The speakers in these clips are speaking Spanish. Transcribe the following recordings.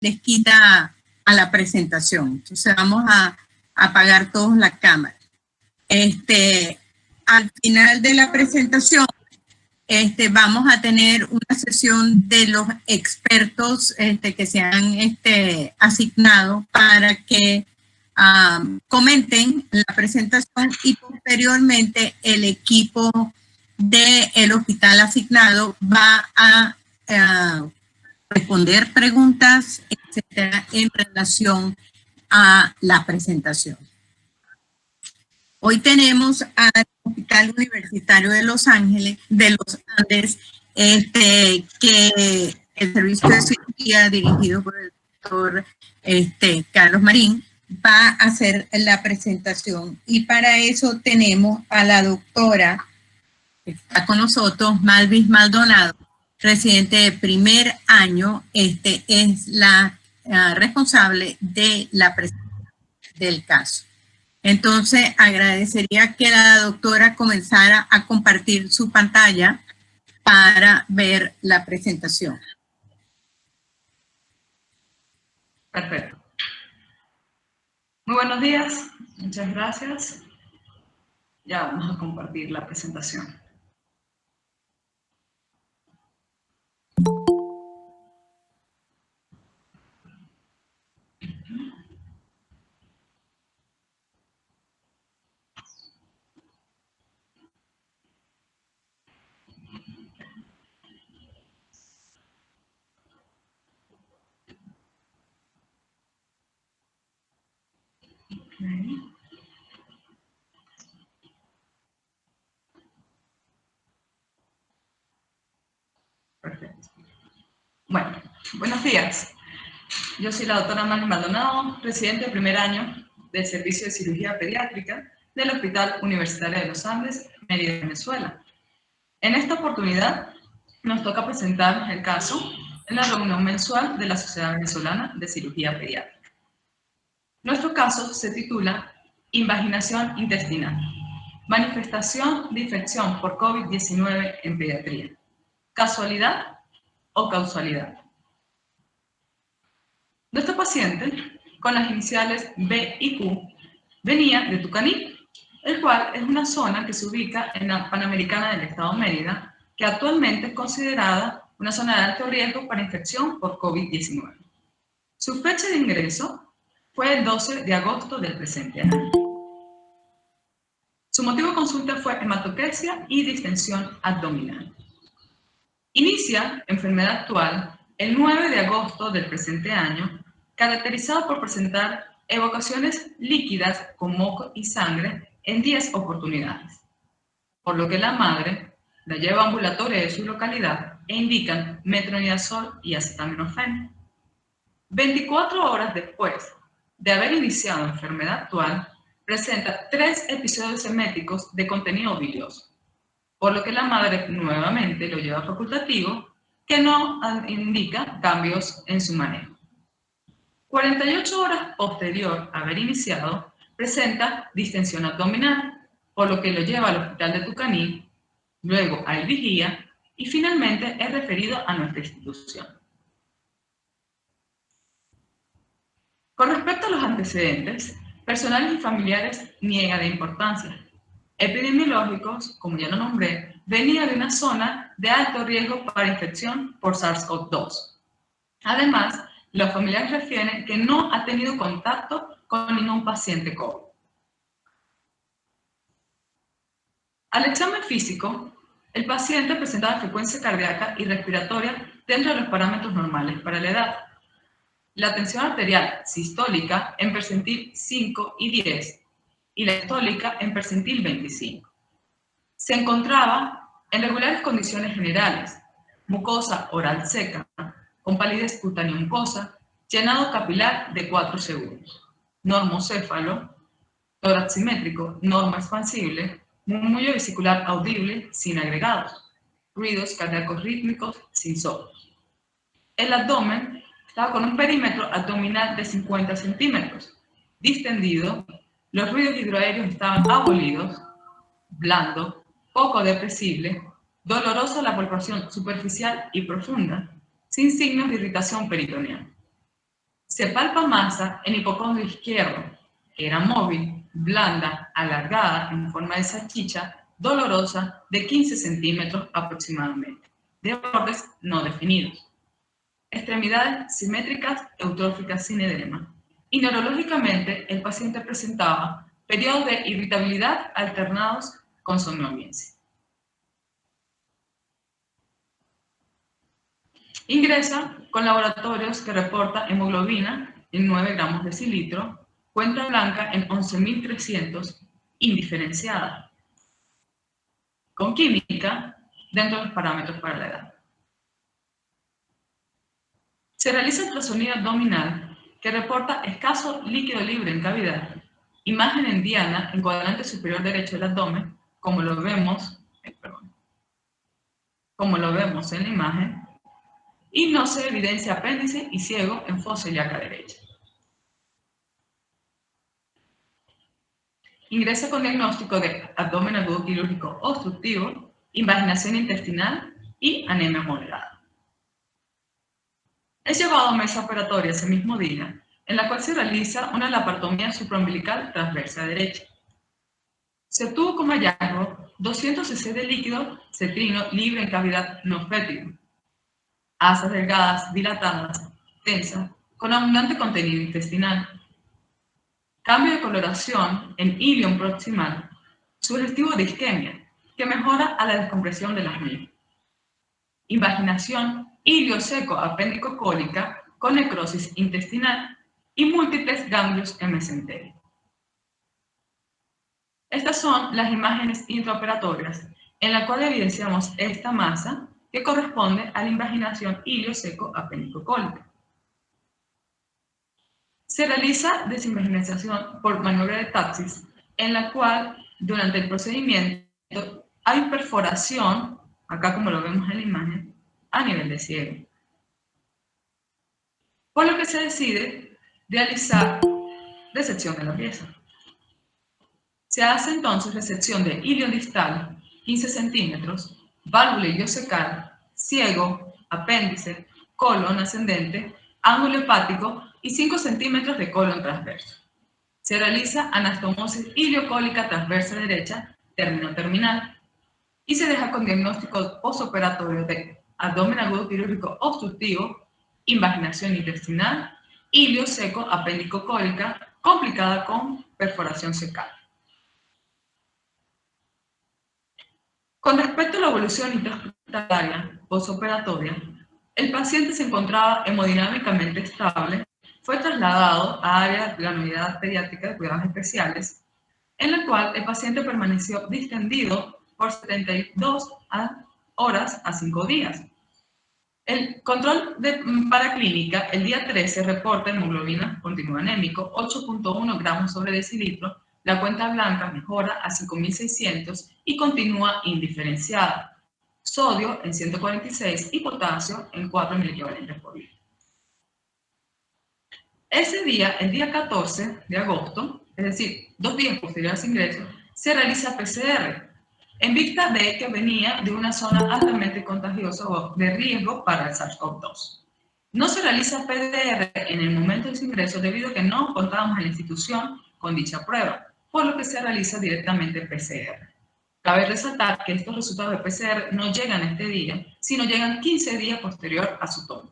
les quita a la presentación. Entonces vamos a apagar todos la cámara. Al final de la presentación vamos a tener una sesión de los expertos que se han asignado para que comenten la presentación, y posteriormente el equipo del hospital asignado va a responder preguntas, etcétera, en relación a la presentación. Hoy tenemos al Hospital Universitario de Los Ángeles, de los Andes, que el servicio de cirugía dirigido por el doctor Carlos Marín va a hacer la presentación. Y para eso tenemos a la doctora que está con nosotros, Malvis Maldonado, residente de primer año, es la responsable de la presentación del caso. Entonces, agradecería que la doctora comenzara a compartir su pantalla para ver la presentación. Perfecto. Muy buenos días, muchas gracias. Ya vamos a compartir la presentación. Perfecto. Bueno, buenos días. Yo soy la doctora Malvis Maldonado, residente de primer año del Servicio de Cirugía Pediátrica del Hospital Universitario de los Andes, Mérida, Venezuela. En esta oportunidad nos toca presentar el caso en la reunión mensual de la Sociedad Venezolana de Cirugía Pediátrica. Nuestro caso se titula Invaginación intestinal, manifestación de infección por COVID-19 en pediatría. ¿Casualidad o causalidad? Nuestro paciente, con las iniciales B y Q, venía de Tucaní, el cual es una zona que se ubica en la Panamericana del Estado Mérida, que actualmente es considerada una zona de alto riesgo para infección por COVID-19. Su fecha de ingreso fue el 12 de agosto del presente año. Su motivo de consulta fue hematoquesia y distensión abdominal. Inicia enfermedad actual el 9 de agosto del presente año, caracterizado por presentar evocaciones líquidas con moco y sangre en 10 oportunidades, por lo que la madre la lleva a ambulatorio de su localidad e indican metronidazol y acetaminofén. 24 horas después de haber iniciado enfermedad actual, presenta 3 episodios eméticos de contenido bilioso, por lo que la madre nuevamente lo lleva a facultativo, que no indica cambios en su manejo. 48 horas posterior a haber iniciado, presenta distensión abdominal, por lo que lo lleva al hospital de Tucaní, luego al Vigía y finalmente es referido a nuestra institución. Con respecto a los antecedentes, personales y familiares niega de importancia. Epidemiológicos, como ya lo nombré, venía de una zona de alto riesgo para infección por SARS-CoV-2. Además, los familiares refieren que no ha tenido contacto con ningún paciente COVID. Al examen físico, el paciente presentaba frecuencia cardíaca y respiratoria dentro de los parámetros normales para la edad. La tensión arterial sistólica en percentil 5 y 10 y la sistólica en percentil 25. Se encontraba en regulares condiciones generales, mucosa oral seca, con palidez cutánea mucosa, llenado capilar de 4 segundos, normocéfalo, tórax simétrico, norma expansible, murmullo vesicular audible sin agregados, ruidos cardíacos rítmicos sin solos. El abdomen estaba con un perímetro abdominal de 50 centímetros, distendido, los ruidos hidroaéreos estaban abolidos, blando, poco depresible, dolorosa la palpación superficial y profunda, sin signos de irritación peritoneal. Se palpa masa en hipocondrio izquierdo, que era móvil, blanda, alargada, en forma de salchicha, dolorosa, de 15 centímetros aproximadamente, de bordes no definidos. Extremidades simétricas, eutróficas sin edema. Y neurológicamente, el paciente presentaba periodos de irritabilidad alternados con somnolencia. Ingresa con laboratorios que reporta hemoglobina en 9 gramos decilitro, cuenta blanca en 11.300, indiferenciada, con química dentro de los parámetros para la edad. Se realiza ultrasonido abdominal que reporta escaso líquido libre en cavidad, imagen en diana en cuadrante superior derecho del abdomen, como lo vemos en la imagen, y no se evidencia apéndice y ciego en fosa ilíaca derecha. Ingresa con diagnóstico de abdomen agudo quirúrgico obstructivo, invaginación intestinal y anemia moderada. Es llevado a mesa operatoria ese mismo día, en la cual se realiza una laparotomía supraumbilical transversa derecha. Se obtuvo como hallazgo 200 cc de líquido cetrino libre en cavidad no fétido, asas delgadas, dilatadas, tensas, con abundante contenido intestinal. Cambio de coloración en ilion proximal, sugestivo de isquemia, que mejora a la descompresión de las mismas. Invaginación ilioseco apéndico-cólica con necrosis intestinal y múltiples ganglios en mesenterio. Estas son las imágenes intraoperatorias en la cual evidenciamos esta masa que corresponde a la invaginación ilioseco apéndico-cólica. Se realiza desinvaginación por maniobra de Taxis, en la cual durante el procedimiento hay perforación, acá como lo vemos en la imagen, a nivel de ciego. Por lo que se decide realizar resección de la pieza. Se hace entonces resección de ilion distal, 15 centímetros, válvula iliocecal, ciego, apéndice, colon ascendente, ángulo hepático y 5 centímetros de colon transverso. Se realiza anastomosis iliocólica transversa derecha, término terminal, y se deja con diagnóstico postoperatorio de abdomen agudo quirúrgico obstructivo, invaginación intestinal, ilio seco apéndico-cólica, complicada con perforación cecal. Con respecto a la evolución intrahospitalaria postoperatoria, el paciente se encontraba hemodinámicamente estable, fue trasladado a área de la unidad pediátrica de cuidados especiales, en la cual el paciente permaneció distendido por 72 horas a 5 días. El control de paraclínica, el día 13 reporta hemoglobina continuo anémico, 8.1 gramos sobre decilitro, la cuenta blanca mejora a 5.600 y continúa indiferenciada. Sodio en 146 y potasio en 4 miliequivalentes por litro. Ese día, el día 14 de agosto, es decir, 2 días posterior a su ingreso, se realiza PCR, en vista de que venía de una zona altamente contagiosa o de riesgo para el SARS-CoV-2. No se realiza PCR en el momento de su ingreso debido a que no contábamos en la institución con dicha prueba, por lo que se realiza directamente PCR. Cabe resaltar que estos resultados de PCR no llegan este día, sino llegan 15 días posterior a su toma.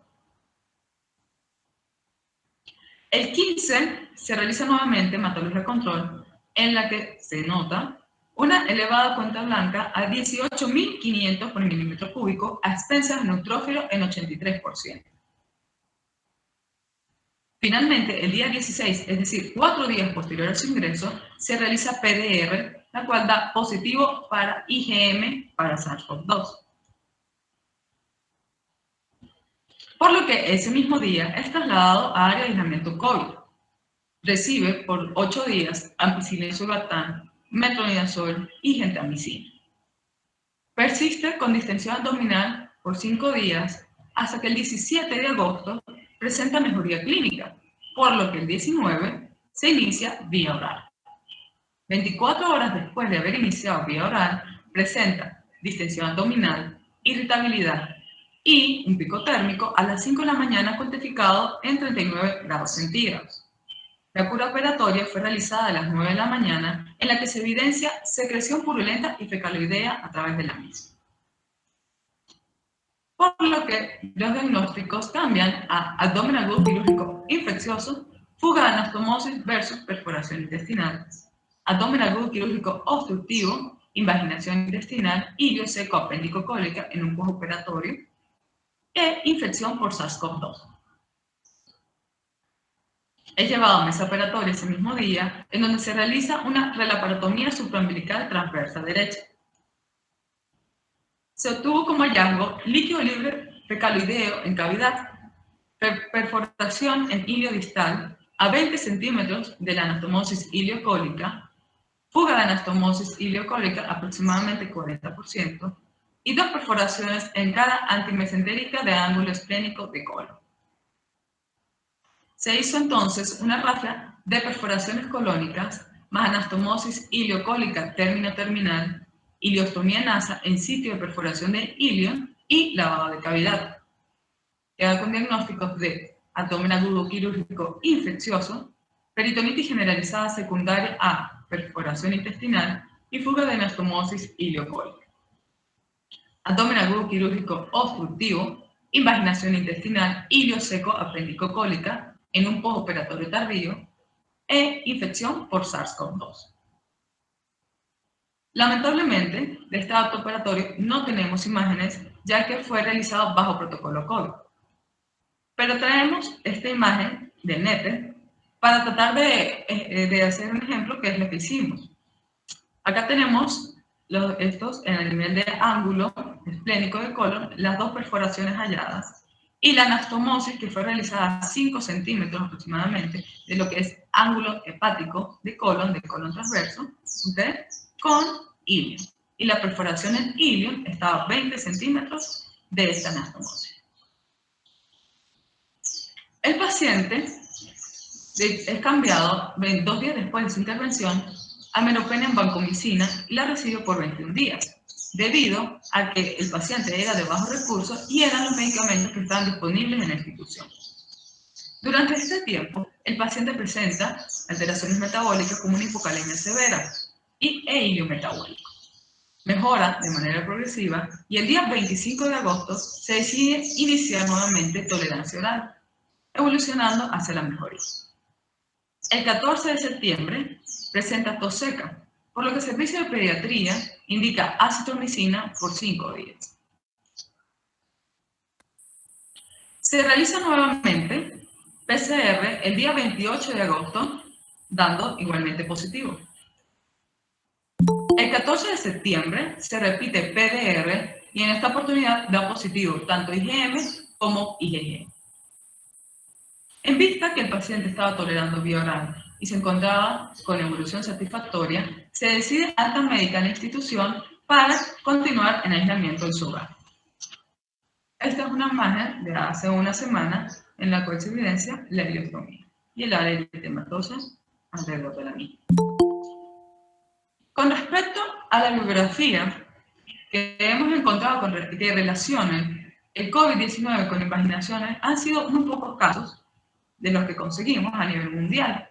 El 15 se realiza nuevamente hematología control, en la que se nota una elevada cuenta blanca a 18.500 por milímetro cúbico a expensas de neutrófilo en 83%. Finalmente, el día 16, es decir, 4 días posterior a su ingreso, se realiza PDR, la cual da positivo para IgM para SARS-CoV-2. Por lo que ese mismo día es trasladado a área de aislamiento COVID. Recibe por 8 días ampicilina sulfatán, metronidazol y gentamicina. Persiste con distensión abdominal por 5 días hasta que el 17 de agosto presenta mejoría clínica, por lo que el 19 se inicia vía oral. 24 horas después de haber iniciado vía oral, presenta distensión abdominal, irritabilidad, y un pico térmico a las 5 de la mañana cuantificado en 39 grados centígrados. La cura operatoria fue realizada a las 9 de la mañana, en la que se evidencia secreción purulenta y fecaloidea a través de la misma. Por lo que los diagnósticos cambian a abdomen agudo quirúrgico infeccioso, fuga de anastomosis versus perforación intestinal, abdomen agudo quirúrgico obstructivo, invaginación intestinal, ilio seco apéndico cólica en un postoperatorio e infección por SARS-CoV-2. Es llevado a mesa operatoria ese mismo día, en donde se realiza una relaparotomía supraumbilical transversa derecha. Se obtuvo como hallazgo líquido libre fecaloideo en cavidad, perforación en ilio distal a 20 centímetros de la anastomosis iliocólica, fuga de anastomosis iliocólica aproximadamente 40%, y 2 perforaciones en cada antimesentérica de ángulo esplénico de colon. Se hizo entonces una rafia de perforaciones colónicas más anastomosis iliocólica término-terminal, iliostomía nasa en sitio de perforación de ilio y lavado de cavidad. Queda con diagnósticos de abdomen agudo quirúrgico infeccioso, peritonitis generalizada secundaria a perforación intestinal y fuga de anastomosis iliocólica. Abdomen agudo quirúrgico obstructivo, invaginación intestinal, ilio seco apéndico cólica en un postoperatorio tardío e infección por SARS-CoV-2. Lamentablemente, de este acto operatorio no tenemos imágenes, ya que fue realizado bajo protocolo COVID. Pero traemos esta imagen del NEPE para tratar de hacer un ejemplo, que es lo que hicimos. Acá tenemos estos en el nivel de ángulo esplénico del colon, las 2 perforaciones halladas y la anastomosis que fue realizada a 5 centímetros aproximadamente de lo que es ángulo hepático de colon transverso, ¿okay? Con ilio. Y la perforación en ilio estaba a 20 centímetros de esta anastomosis. El paciente es cambiado 2 días después de su intervención a meropenem en vancomicina y la recibe por 21 días, debido a que el paciente era de bajos recursos y eran los medicamentos que estaban disponibles en la institución. Durante este tiempo, el paciente presenta alteraciones metabólicas como una hipocalemia severa e ilio metabólico. Mejora de manera progresiva y el día 25 de agosto se decide iniciar nuevamente tolerancia oral, evolucionando hacia la mejoría. El 14 de septiembre presenta tos seca, por lo que el servicio de pediatría indica acitromicina por 5 días. Se realiza nuevamente PCR el día 28 de agosto, dando igualmente positivo. El 14 de septiembre se repite PDR y en esta oportunidad da positivo tanto IgM como IgG. En vista que el paciente estaba tolerando vía oral y se encontraba con evolución satisfactoria, se decide alta médica en la institución para continuar en aislamiento en su hogar. Esta es una imagen de hace una semana en la cual se evidencia la ileostomía y el área eritematosa alrededor de la misma. Con respecto a la bibliografía que hemos encontrado que relacionen el COVID-19 con invaginaciones, han sido muy pocos casos de los que conseguimos a nivel mundial.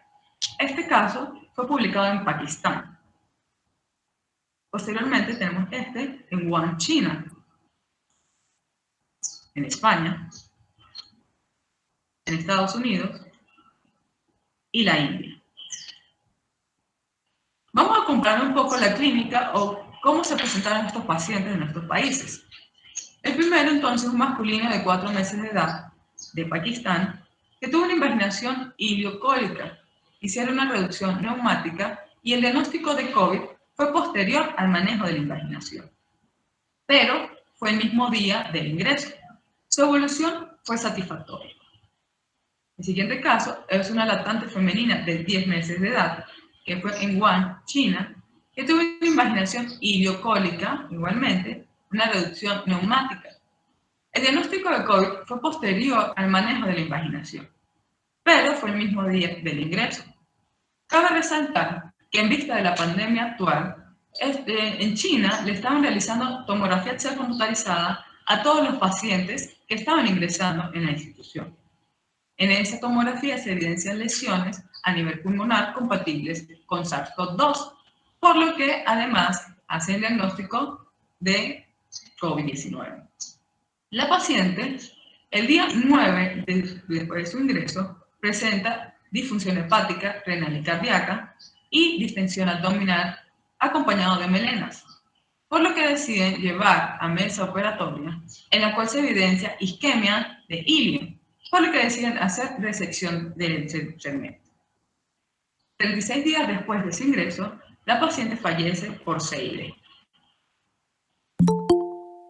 Este caso fue publicado en Pakistán. Posteriormente tenemos este en Wuhan, China, en España, en Estados Unidos y la India. Vamos a comparar un poco la clínica o cómo se presentaron estos pacientes en nuestros países. El primero, entonces, un masculino de 4 meses de edad, de Pakistán, que tuvo una invaginación iliocólica, hicieron una reducción neumática y el diagnóstico de COVID fue posterior al manejo de la invaginación, pero fue el mismo día del ingreso. Su evolución fue satisfactoria. El siguiente caso es una lactante femenina de 10 meses de edad, que fue en Wuhan, China, que tuvo una invaginación iliocólica, igualmente, una reducción neumática. El diagnóstico de COVID fue posterior al manejo de la invaginación, pero fue el mismo día del ingreso. Cabe resaltar que en vista de la pandemia actual, en China le estaban realizando tomografía axial computarizada a todos los pacientes que estaban ingresando en la institución. En esa tomografía se evidencian lesiones a nivel pulmonar compatibles con SARS-CoV-2, por lo que además hace el diagnóstico de COVID-19. La paciente, el día 9 después de su ingreso, presenta disfunción hepática, renal y cardíaca y distensión abdominal acompañado de melenas, por lo que deciden llevar a mesa operatoria, en la cual se evidencia isquemia de ilio, por lo que deciden hacer resección del segmento. 36 días después de su ingreso, la paciente fallece por CID.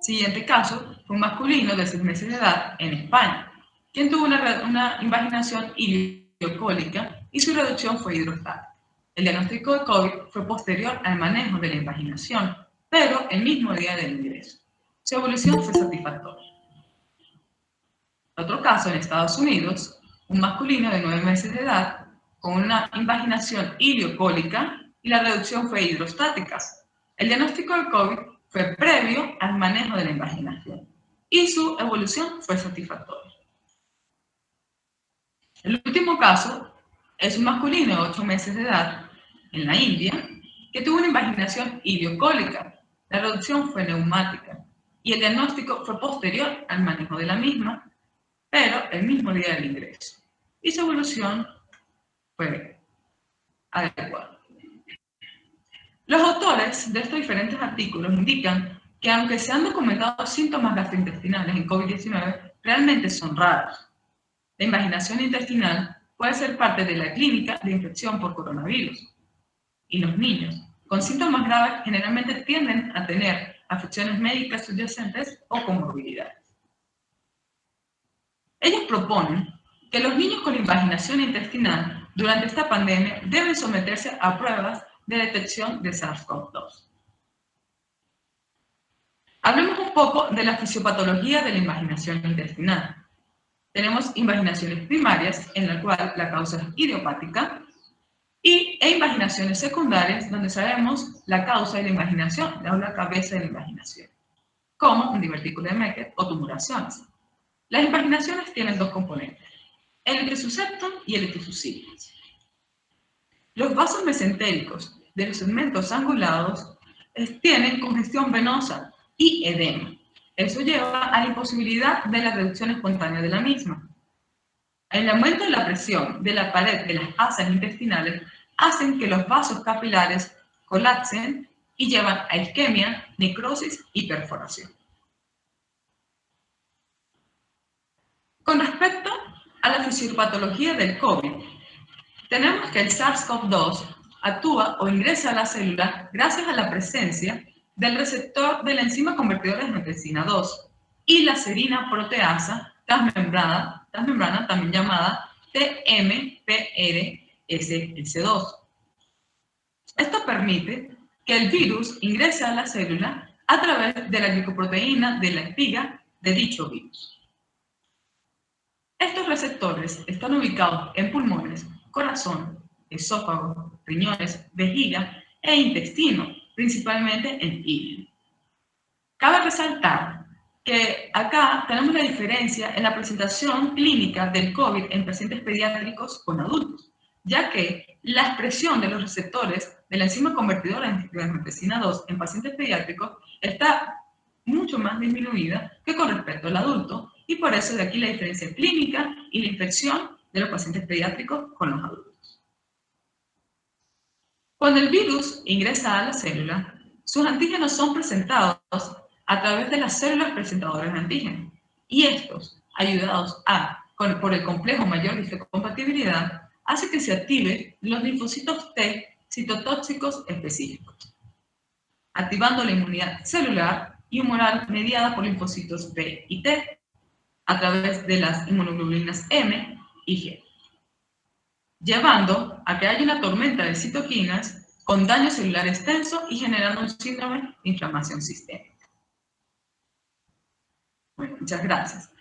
Siguiente caso fue un masculino de 6 meses de edad en España, quien tuvo una invaginación iliocólica y su reducción fue hidrostática. El diagnóstico de COVID fue posterior al manejo de la invaginación, pero el mismo día del ingreso. Su evolución fue satisfactoria. Otro caso en Estados Unidos, un masculino de 9 meses de edad con una invaginación iliocólica y la reducción fue hidrostática. El diagnóstico de COVID fue previo al manejo de la invaginación y su evolución fue satisfactoria. El último caso es un masculino de 8 meses de edad en la India que tuvo una invaginación iliocólica. La reducción fue neumática y el diagnóstico fue posterior al manejo de la misma, pero el mismo día del ingreso. Y su evolución fue adecuada. Los autores de estos diferentes artículos indican que aunque se han documentado síntomas gastrointestinales en COVID-19, realmente son raros. La invaginación intestinal puede ser parte de la clínica de infección por coronavirus. Y los niños con síntomas graves generalmente tienden a tener afecciones médicas subyacentes o comorbilidades. Ellos proponen que los niños con invaginación intestinal durante esta pandemia deben someterse a pruebas de detección de SARS-CoV-2. Hablemos un poco de la fisiopatología de la invaginación intestinal. Tenemos invaginaciones primarias, en la cual la causa es idiopática, e invaginaciones secundarias, donde sabemos la causa de la invaginación, la cabeza de la invaginación, como un divertículo de Meckel o tumoraciones. Las invaginaciones tienen dos componentes, el episuceptum y el episuscipiens. Los vasos mesentéricos de los segmentos angulados tienen congestión venosa y edema. Eso lleva a la imposibilidad de la reducción espontánea de la misma. El aumento de la presión de la pared de las asas intestinales hacen que los vasos capilares colapsen y llevan a isquemia, necrosis y perforación. Con respecto a la fisiopatología del COVID, tenemos que el SARS-CoV-2 actúa o ingresa a la célula gracias a la presencia del receptor de la enzima convertidora de angiotensina 2 y la serina proteasa transmembrana también llamada TMPRSS2. Esto permite que el virus ingrese a la célula a través de la glicoproteína de la espiga de dicho virus. Estos receptores están ubicados en pulmones, corazón, esófago, riñones, vejiga e intestino, principalmente en hígado. Cabe resaltar que acá tenemos la diferencia en la presentación clínica del COVID en pacientes pediátricos con adultos, ya que la expresión de los receptores de la enzima convertidora de angiotensina 2 en pacientes pediátricos está mucho más disminuida que con respecto al adulto, y por eso de aquí la diferencia clínica y la infección de los pacientes pediátricos con los adultos. Cuando el virus ingresa a la célula, sus antígenos son presentados a través de las células presentadoras de antígenos, y estos, ayudados por el complejo mayor de histocompatibilidad, hace que se activen los linfocitos T citotóxicos específicos, activando la inmunidad celular y humoral mediada por linfocitos B y T, a través de las inmunoglobulinas M y G, llevando a que haya una tormenta de citoquinas con daño celular extenso y generando un síndrome de inflamación sistémica. Bueno, muchas gracias.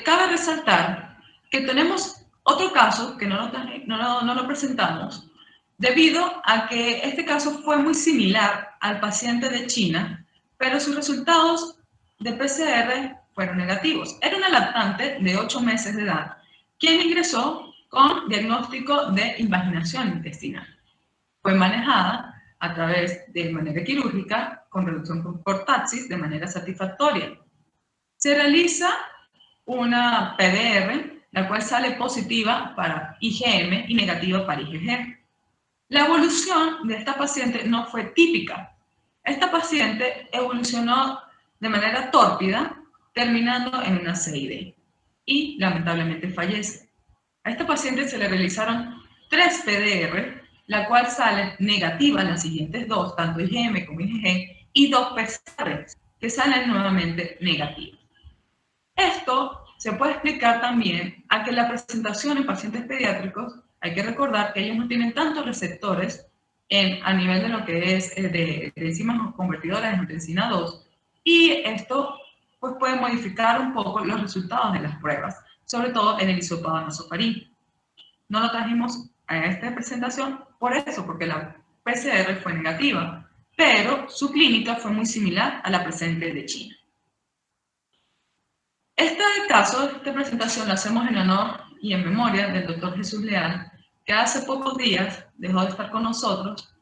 Cabe resaltar que tenemos otro caso que no lo presentamos, debido a que este caso fue muy similar al paciente de China, pero sus resultados de PCR fueron negativos. Era una lactante de 8 meses de edad, quien ingresó con diagnóstico de invaginación intestinal. Fue manejada a través de manera quirúrgica con reducción por taxis de manera satisfactoria. Se realiza una PDR, la cual sale positiva para IgM y negativa para IgG. La evolución de esta paciente no fue típica. Esta paciente evolucionó de manera tórpida, terminando en una CID y lamentablemente fallece. A esta paciente se le realizaron 3 PDR, la cual sale negativa en las siguientes 2, tanto IgM como IgG, y 2 PCR, que salen nuevamente negativas. Esto se puede explicar también a que la presentación en pacientes pediátricos, hay que recordar que ellos no tienen tantos receptores a nivel de lo que es de enzimas convertidoras de angiotensina 2, y esto pues, puede modificar un poco los resultados de las pruebas, sobre todo en el hisopado nasofaríngeo. No lo trajimos a esta presentación por eso, porque la PCR fue negativa, pero su clínica fue muy similar a la presente de China. Este caso, esta presentación la hacemos en honor y en memoria del doctor Jesús Leal, que hace pocos días dejó de estar con nosotros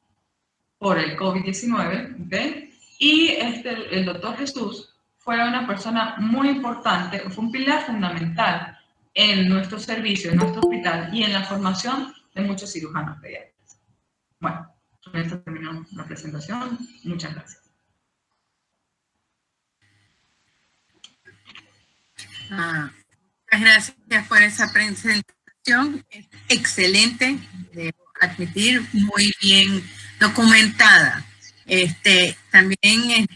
por el COVID-19, ¿okay? Y el doctor Jesús fue una persona muy importante, fue un pilar fundamental en nuestro servicio, en nuestro hospital y en la formación de muchos cirujanos pediatras. Bueno, con esto terminó la presentación. Muchas gracias. Muchas gracias por esa presentación. Excelente, debo admitir, muy bien documentada. También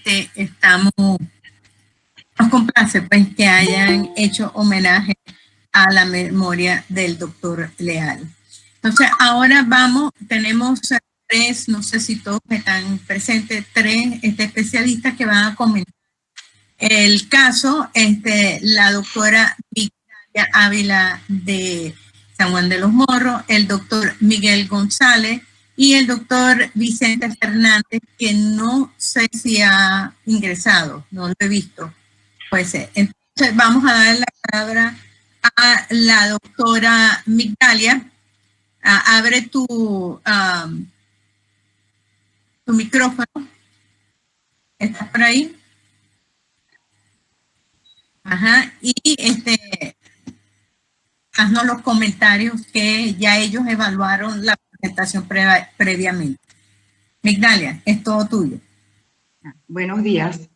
nos complace pues que hayan hecho homenaje a la memoria del doctor Leal. Entonces, ahora tenemos 3, no sé si todos están presentes, 3 especialistas que van a comentar el caso, la doctora Victoria Ávila de San Juan de los Morros, el doctor Miguel González y el doctor Vicente Fernández, que no sé si ha ingresado, no lo he visto. Pues entonces vamos a dar la palabra a la doctora Migdalia. Abre tu micrófono. ¿Estás por ahí? Ajá, y haznos los comentarios que ya ellos evaluaron la presentación previamente. Migdalia, es todo tuyo. Buenos días.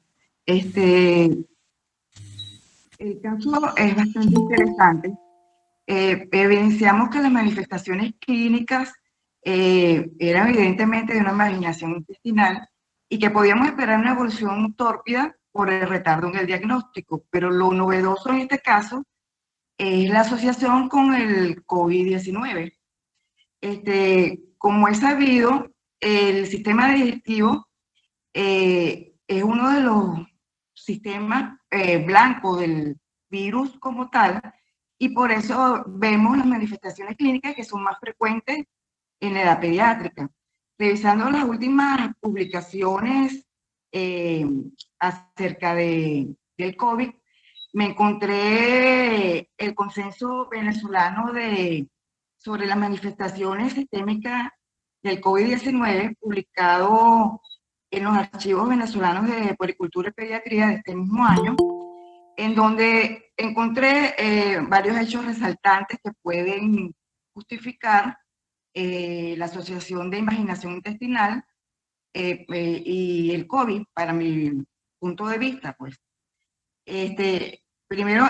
El caso es bastante interesante. Evidenciamos que las manifestaciones clínicas eran evidentemente de una marginación intestinal y que podíamos esperar una evolución tórpida por el retardo en el diagnóstico, pero lo novedoso en este caso es la asociación con el COVID-19. Como es sabido, el sistema digestivo es uno de los sistemas blancos del virus como tal, y por eso vemos las manifestaciones clínicas que son más frecuentes en la edad pediátrica. Revisando las últimas publicaciones acerca del COVID, me encontré el consenso venezolano sobre las manifestaciones sistémicas del COVID-19 publicado en los archivos venezolanos de puericultura y pediatría de este mismo año, en donde encontré varios hechos resaltantes que pueden justificar la asociación de invaginación intestinal y el COVID, para mi punto de vista, pues. Primero,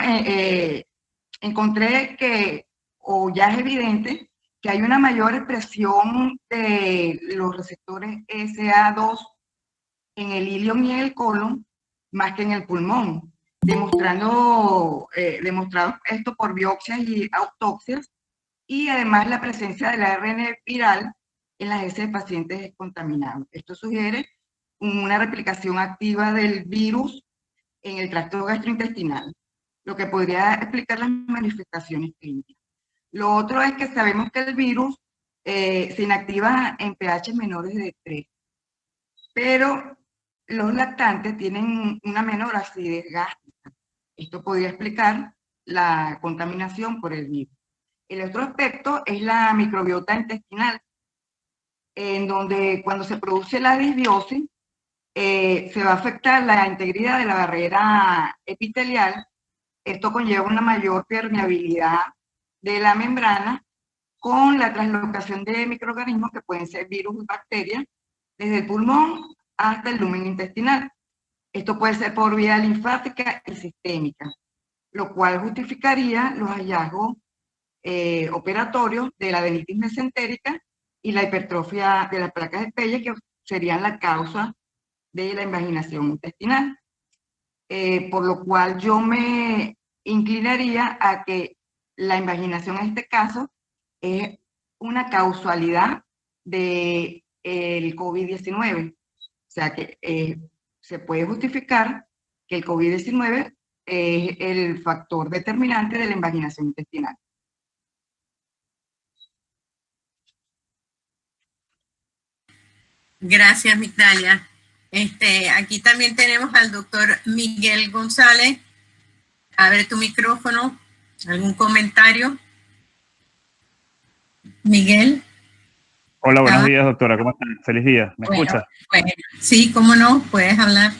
encontré que, o ya es evidente, que hay una mayor expresión de los receptores SA2 en el ilion y en el colon, más que en el pulmón, demostrado esto por biopsias y autopsias, y además la presencia del ARN viral en las heces de pacientes contaminados. Esto sugiere una replicación activa del virus en el tracto gastrointestinal, lo que podría explicar las manifestaciones clínicas. Lo otro es que sabemos que el virus se inactiva en pH menores de 3, pero los lactantes tienen una menor acidez gástrica. Esto podría explicar la contaminación por el virus. El otro aspecto es la microbiota intestinal, en donde cuando se produce la disbiosis, se va a afectar la integridad de la barrera epitelial. Esto conlleva una mayor permeabilidad de la membrana con la translocación de microorganismos que pueden ser virus y bacterias desde el pulmón hasta el lumen intestinal. Esto puede ser por vía linfática y sistémica, lo cual justificaría los hallazgos operatorios de la adenitis mesentérica y la hipertrofia de las placas de Pelle, que serían la causa de la invaginación intestinal. Por lo cual yo me inclinaría a que la invaginación en este caso es una causalidad del COVID-19. O sea que se puede justificar que el COVID-19 es el factor determinante de la invaginación intestinal. Gracias, Migdalia. Aquí también tenemos al doctor Miguel González. Abre tu micrófono. ¿Algún comentario? Miguel. Hola, buenos días, doctora. ¿Cómo están? Feliz día. ¿Me escucha? Bueno, sí, cómo no, puedes hablar.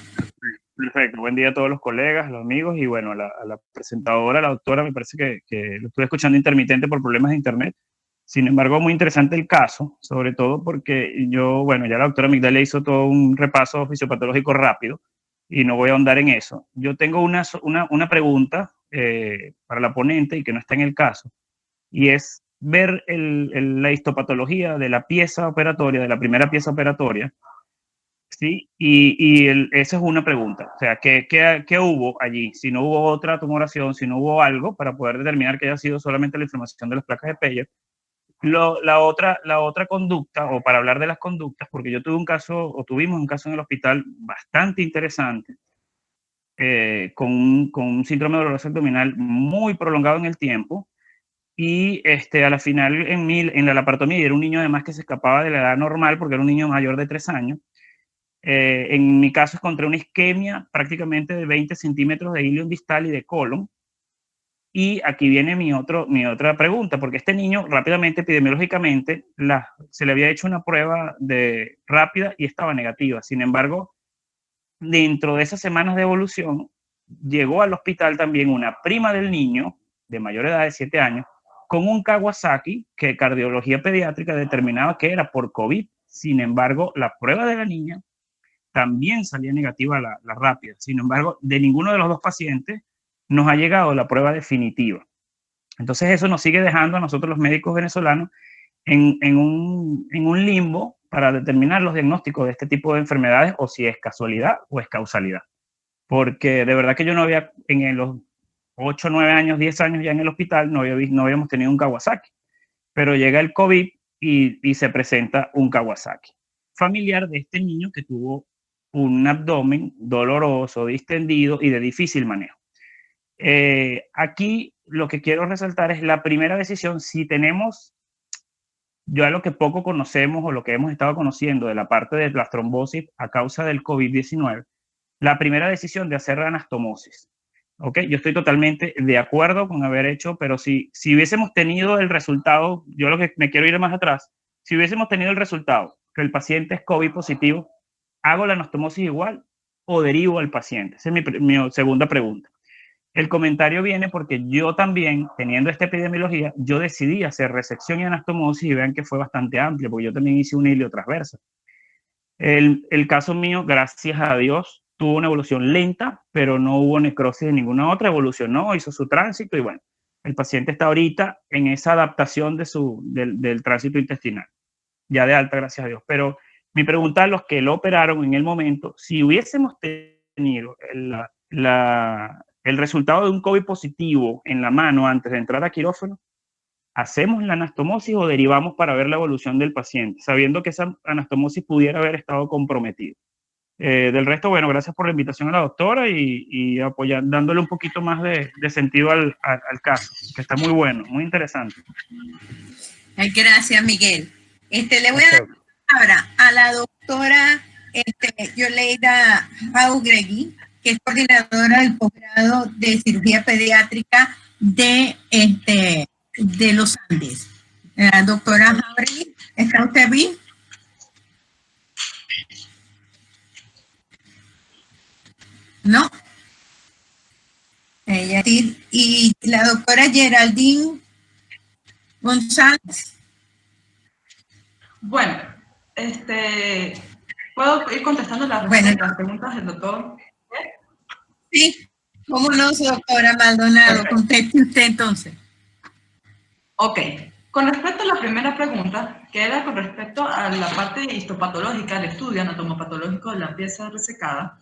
Perfecto. Buen día a todos los colegas, los amigos y bueno, a la presentadora, la doctora, me parece que lo estuve escuchando intermitente por problemas de internet. Sin embargo, muy interesante el caso, sobre todo porque yo, bueno, ya la doctora Migdalia hizo todo un repaso fisiopatológico rápido y no voy a ahondar en eso. Yo tengo una pregunta para la ponente y que no está en el caso, y es ver la histopatología de la pieza operatoria, de la primera pieza operatoria, ¿sí? Esa es una pregunta. O sea, ¿qué hubo allí? Si no hubo otra tumoración, si no hubo algo para poder determinar que haya sido solamente la inflamación de las placas de Peyer. La otra conducta, o para hablar de las conductas, porque yo tuve un caso, o tuvimos un caso en el hospital bastante interesante, con un síndrome doloroso abdominal muy prolongado en el tiempo, y a la final en la laparotomía era un niño además que se escapaba de la edad normal porque era un niño mayor de 3 años. En mi caso encontré una isquemia prácticamente de 20 centímetros de ilion distal y de colon. Y aquí viene mi otra pregunta, porque este niño rápidamente, epidemiológicamente, se le había hecho una prueba rápida y estaba negativa. Sin embargo, dentro de esas semanas de evolución, llegó al hospital también una prima del niño, de mayor edad de 7 años, con un Kawasaki que cardiología pediátrica determinaba que era por COVID. Sin embargo, la prueba de la niña también salía negativa la rápida. Sin embargo, de ninguno de los dos pacientes nos ha llegado la prueba definitiva. Entonces eso nos sigue dejando a nosotros los médicos venezolanos en un limbo para determinar los diagnósticos de este tipo de enfermedades o si es casualidad o es causalidad. Porque de verdad que yo no había, en los 8, 9 años, 10 años ya en el hospital, no habíamos tenido un Kawasaki. Pero llega el COVID y se presenta un Kawasaki. Familiar de este niño que tuvo un abdomen doloroso, distendido y de difícil manejo. Aquí lo que quiero resaltar es la primera decisión. Si tenemos, yo a lo que poco conocemos o lo que hemos estado conociendo de la parte de las trombosis a causa del COVID-19, la primera decisión de hacer la anastomosis. ¿Ok? Yo estoy totalmente de acuerdo con haber hecho, pero si hubiésemos tenido el resultado, yo lo que me quiero ir más atrás, si hubiésemos tenido el resultado que el paciente es COVID positivo, ¿hago la anastomosis igual o derivo al paciente? Esa es mi segunda pregunta. El comentario viene porque yo también, teniendo esta epidemiología, yo decidí hacer resección y anastomosis y vean que fue bastante amplio, porque yo también hice un hilio transversa. El caso mío, gracias a Dios, tuvo una evolución lenta, pero no hubo necrosis de ninguna otra, evolucionó, hizo su tránsito y bueno, el paciente está ahorita en esa adaptación del tránsito intestinal, ya de alta, gracias a Dios. Pero mi pregunta a los que lo operaron en el momento, si hubiésemos tenido el resultado de un COVID positivo en la mano antes de entrar a quirófano, ¿hacemos la anastomosis o derivamos para ver la evolución del paciente, sabiendo que esa anastomosis pudiera haber estado comprometida? Del resto, bueno, gracias por la invitación a la doctora y dándole un poquito más de sentido al caso, que está muy bueno, muy interesante. Gracias, Miguel. Le voy a dar la palabra a la doctora Yoleida Jauregui, que es coordinadora del posgrado de cirugía pediátrica de los Andes. Doctora Jauregui, ¿está usted bien? No. Ella sí. Y la doctora Geraldine González. Bueno, ¿puedo ir contestando las preguntas del doctor? Sí, cómo no, doctora Maldonado, conteste usted entonces. Ok, con respecto a la primera pregunta, que era con respecto a la parte histopatológica, el estudio anatomopatológico de la pieza resecada,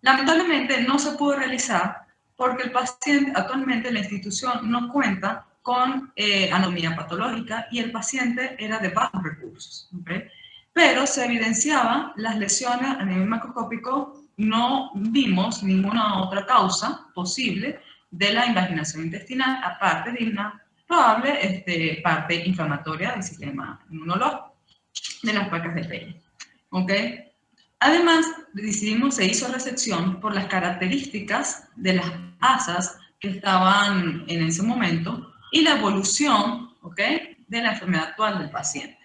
lamentablemente no se pudo realizar porque el paciente, actualmente la institución no cuenta con anatomía patológica y el paciente era de bajos recursos. ¿Okay? Pero se evidenciaban las lesiones a nivel macroscópico, no vimos ninguna otra causa posible de la invaginación intestinal, aparte de una probable parte inflamatoria del sistema inmunológico de las placas de Peyerl. ¿Okay? Además, se hizo resección por las características de las asas que estaban en ese momento y la evolución, ¿okay?, de la enfermedad actual del paciente.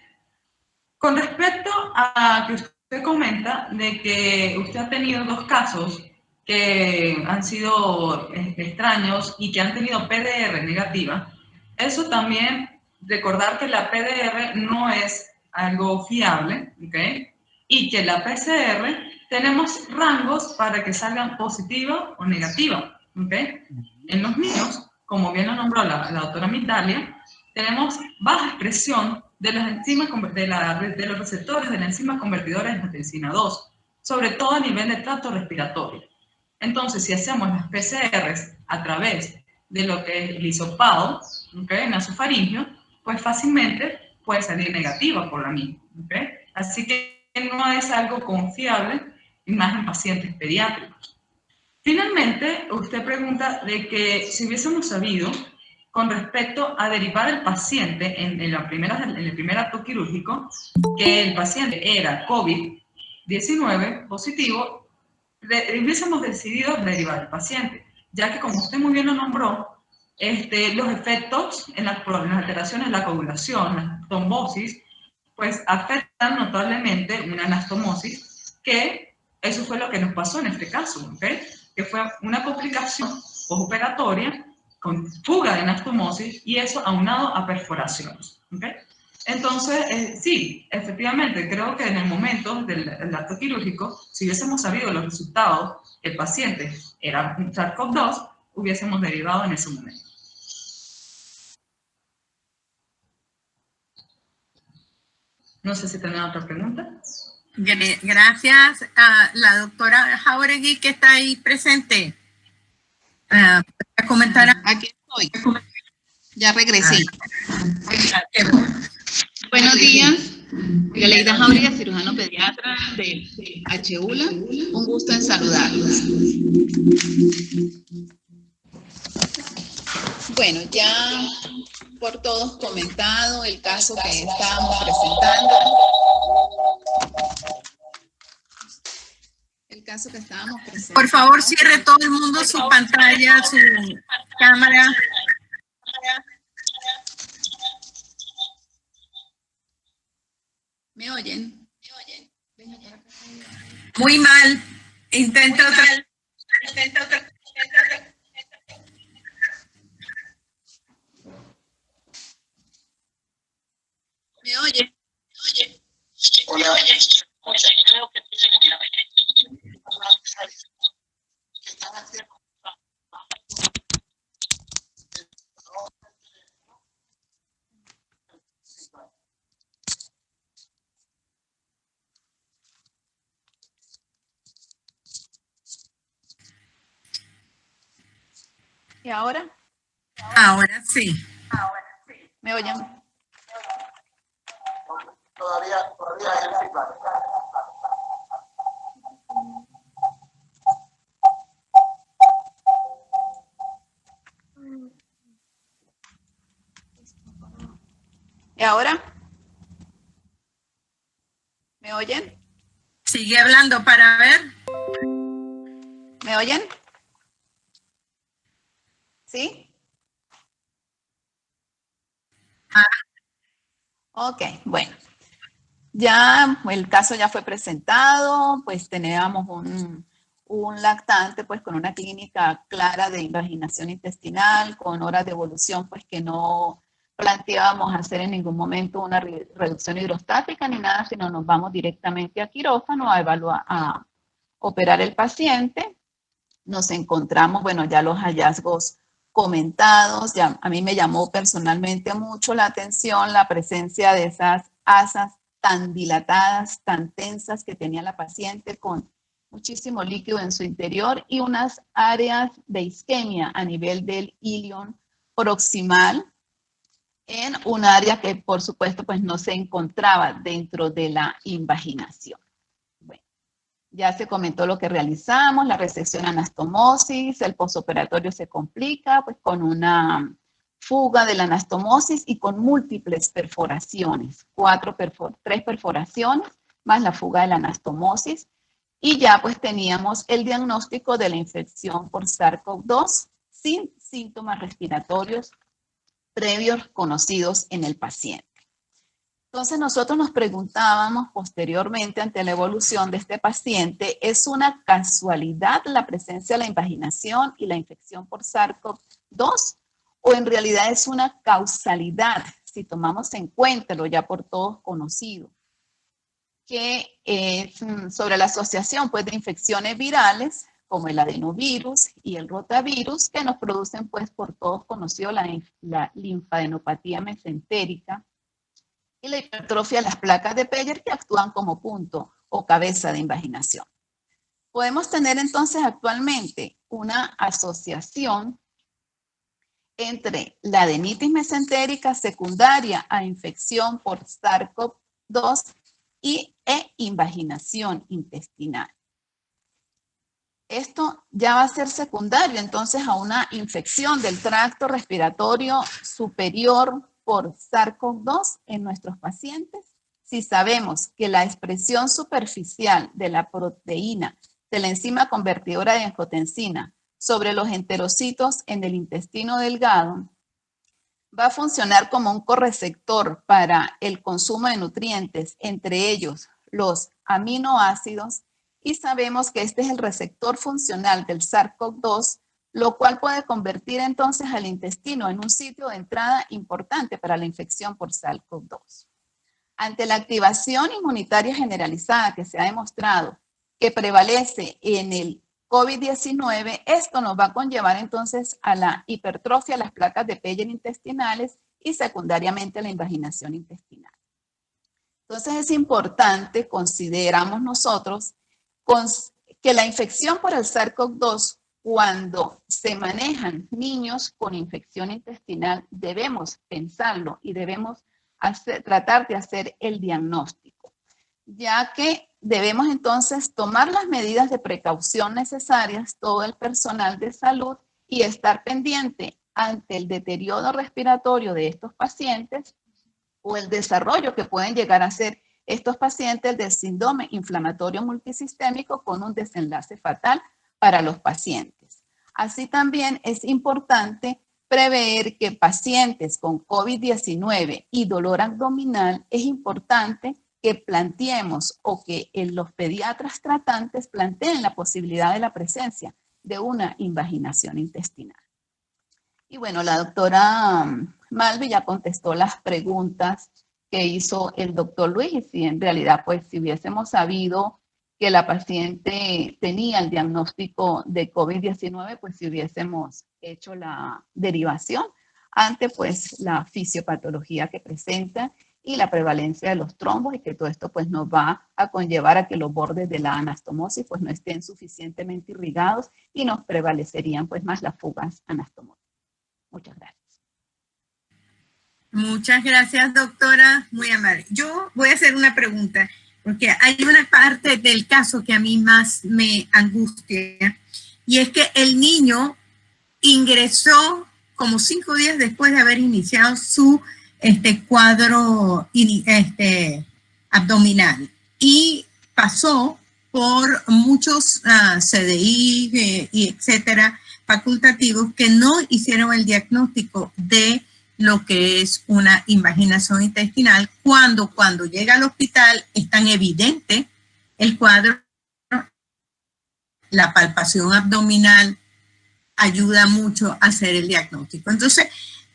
Con respecto a que usted comenta de que usted ha tenido 2 casos que han sido extraños y que han tenido PDR negativa, eso también, recordar que la PDR no es algo fiable, ¿ok? Y que la PCR tenemos rangos para que salgan positiva o negativa, ¿ok? En los niños, como bien lo nombró la doctora Mitalia, tenemos baja expresión de las enzimas, de los receptores de la enzima convertidora de angiotensina 2, sobre todo a nivel de tracto respiratorio. Entonces, si hacemos las PCRs a través de lo que es el hisopado, ¿okay?, nasofaringeo, pues fácilmente puede salir negativa por la misma. ¿Okay? Así que no es algo confiable, y más en pacientes pediátricos. Finalmente, usted pregunta de que si hubiésemos sabido con respecto a derivar al paciente en el primer acto quirúrgico, que el paciente era COVID-19 positivo, hubiésemos decidido derivar al paciente, ya que como usted muy bien lo nombró, los efectos en las alteraciones de la coagulación, la trombosis, pues afectan notablemente una anastomosis, que eso fue lo que nos pasó en este caso, ¿okay?, que fue una complicación postoperatoria con fuga de anastomosis y eso aunado a perforaciones. ¿Okay? Entonces, sí, efectivamente, creo que en el momento del acto quirúrgico, si hubiésemos sabido los resultados, el paciente era un SARS-CoV-2, hubiésemos derivado en ese momento. No sé si tienen otra pregunta. Gracias a la doctora Jauregui que está ahí presente. ¿Para comentar? Aquí estoy. Ya regresé. Buenos días. Yoleida Jauregui, cirujano pediatra de HULA. Un gusto en saludarlos. Bueno, ya por todos comentado el caso que estábamos presentando. Por favor, cierre todo el mundo su pantalla, su cámara. ¿Me oyen? Muy mal. Intenta otra. ¿Me oyen? Hola. Creo que ¿Y ahora? Ahora sí. ¿Me oyen? todavía hay el feedback. ¿Y ahora? ¿Me oyen? Sí. Sigue hablando para ver. ¿Me oyen? ¿Sí? Ok, bueno. Ya el caso ya fue presentado, pues teníamos un lactante pues con una clínica clara de invaginación intestinal, con horas de evolución pues que no planteábamos hacer en ningún momento una reducción hidrostática ni nada, sino nos vamos directamente a quirófano a evaluar, a operar el paciente. Nos encontramos, bueno, ya los hallazgos comentados, ya a mí me llamó personalmente mucho la atención la presencia de esas asas tan dilatadas, tan tensas que tenía la paciente con muchísimo líquido en su interior y unas áreas de isquemia a nivel del ilion proximal en un área que por supuesto pues no se encontraba dentro de la invaginación. Bueno, ya se comentó lo que realizamos, la resección anastomosis, el postoperatorio se complica pues con una fuga de la anastomosis y con múltiples perforaciones, 3 perforaciones más la fuga de la anastomosis, y ya pues teníamos el diagnóstico de la infección por SARS-CoV-2 sin síntomas respiratorios previos conocidos en el paciente. Entonces nosotros nos preguntábamos posteriormente ante la evolución de este paciente, ¿es una casualidad la presencia de la invaginación y la infección por SARS-CoV-2? ¿O en realidad es una causalidad, si tomamos en cuenta lo ya por todos conocido, que es sobre la asociación pues, de infecciones virales como el adenovirus y el rotavirus que nos producen pues por todos conocido la linfadenopatía mesentérica y la hipertrofia de las placas de Peyer que actúan como punto o cabeza de invaginación. Podemos tener entonces actualmente una asociación entre la adenitis mesentérica secundaria a infección por SARS-CoV-2 e invaginación intestinal. Esto ya va a ser secundario entonces a una infección del tracto respiratorio superior por SARS-CoV-2 en nuestros pacientes. Si sabemos que la expresión superficial de la proteína de la enzima convertidora de angiotensina sobre los enterocitos en el intestino delgado va a funcionar como un correceptor para el consumo de nutrientes, entre ellos los aminoácidos, y sabemos que este es el receptor funcional del SARS-CoV-2, lo cual puede convertir entonces al intestino en un sitio de entrada importante para la infección por SARS-CoV-2. Ante la activación inmunitaria generalizada que se ha demostrado que prevalece en el COVID-19, esto nos va a conllevar entonces a la hipertrofia de las placas de Peyer intestinales y secundariamente a la invaginación intestinal. Entonces es importante, consideramos nosotros, que la infección por el SARS-CoV-2, cuando se manejan niños con infección intestinal, debemos pensarlo y debemos tratar de hacer el diagnóstico, ya que debemos entonces tomar las medidas de precaución necesarias, todo el personal de salud, y estar pendiente ante el deterioro respiratorio de estos pacientes o el desarrollo que pueden llegar a ser estos pacientes del síndrome inflamatorio multisistémico con un desenlace fatal para los pacientes. Así también es importante prever que pacientes con COVID-19 y dolor abdominal es importante que planteemos o que los pediatras tratantes planteen la posibilidad de la presencia de una invaginación intestinal. Y bueno, la doctora Malvi ya contestó las preguntas que hizo el doctor Luis, y si en realidad, pues, si hubiésemos sabido que la paciente tenía el diagnóstico de COVID-19, pues, si hubiésemos hecho la derivación ante, pues, la fisiopatología que presenta y la prevalencia de los trombos, y que todo esto, pues, nos va a conllevar a que los bordes de la anastomosis, pues, no estén suficientemente irrigados y nos prevalecerían, pues, más las fugas anastomóticas. Muchas gracias. Muchas gracias, doctora, muy amable. Yo voy a hacer una pregunta, porque hay una parte del caso que a mí más me angustia, y es que el niño ingresó como 5 días después de haber iniciado su cuadro abdominal, y pasó por muchos CDI y etcétera, facultativos que no hicieron el diagnóstico de lo que es una invaginación intestinal, cuando llega al hospital es tan evidente el cuadro. La palpación abdominal ayuda mucho a hacer el diagnóstico. Entonces,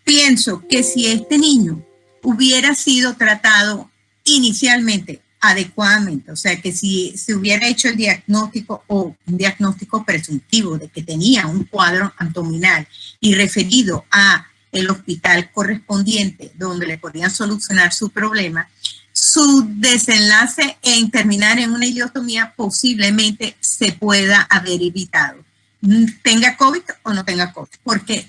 pienso que si este niño hubiera sido tratado inicialmente adecuadamente, o sea, que si se hubiera hecho el diagnóstico o un diagnóstico presuntivo de que tenía un cuadro abdominal y referido a el hospital correspondiente donde le podían solucionar su problema, su desenlace en terminar en una ileotomía posiblemente se pueda haber evitado. Tenga COVID o no tenga COVID, porque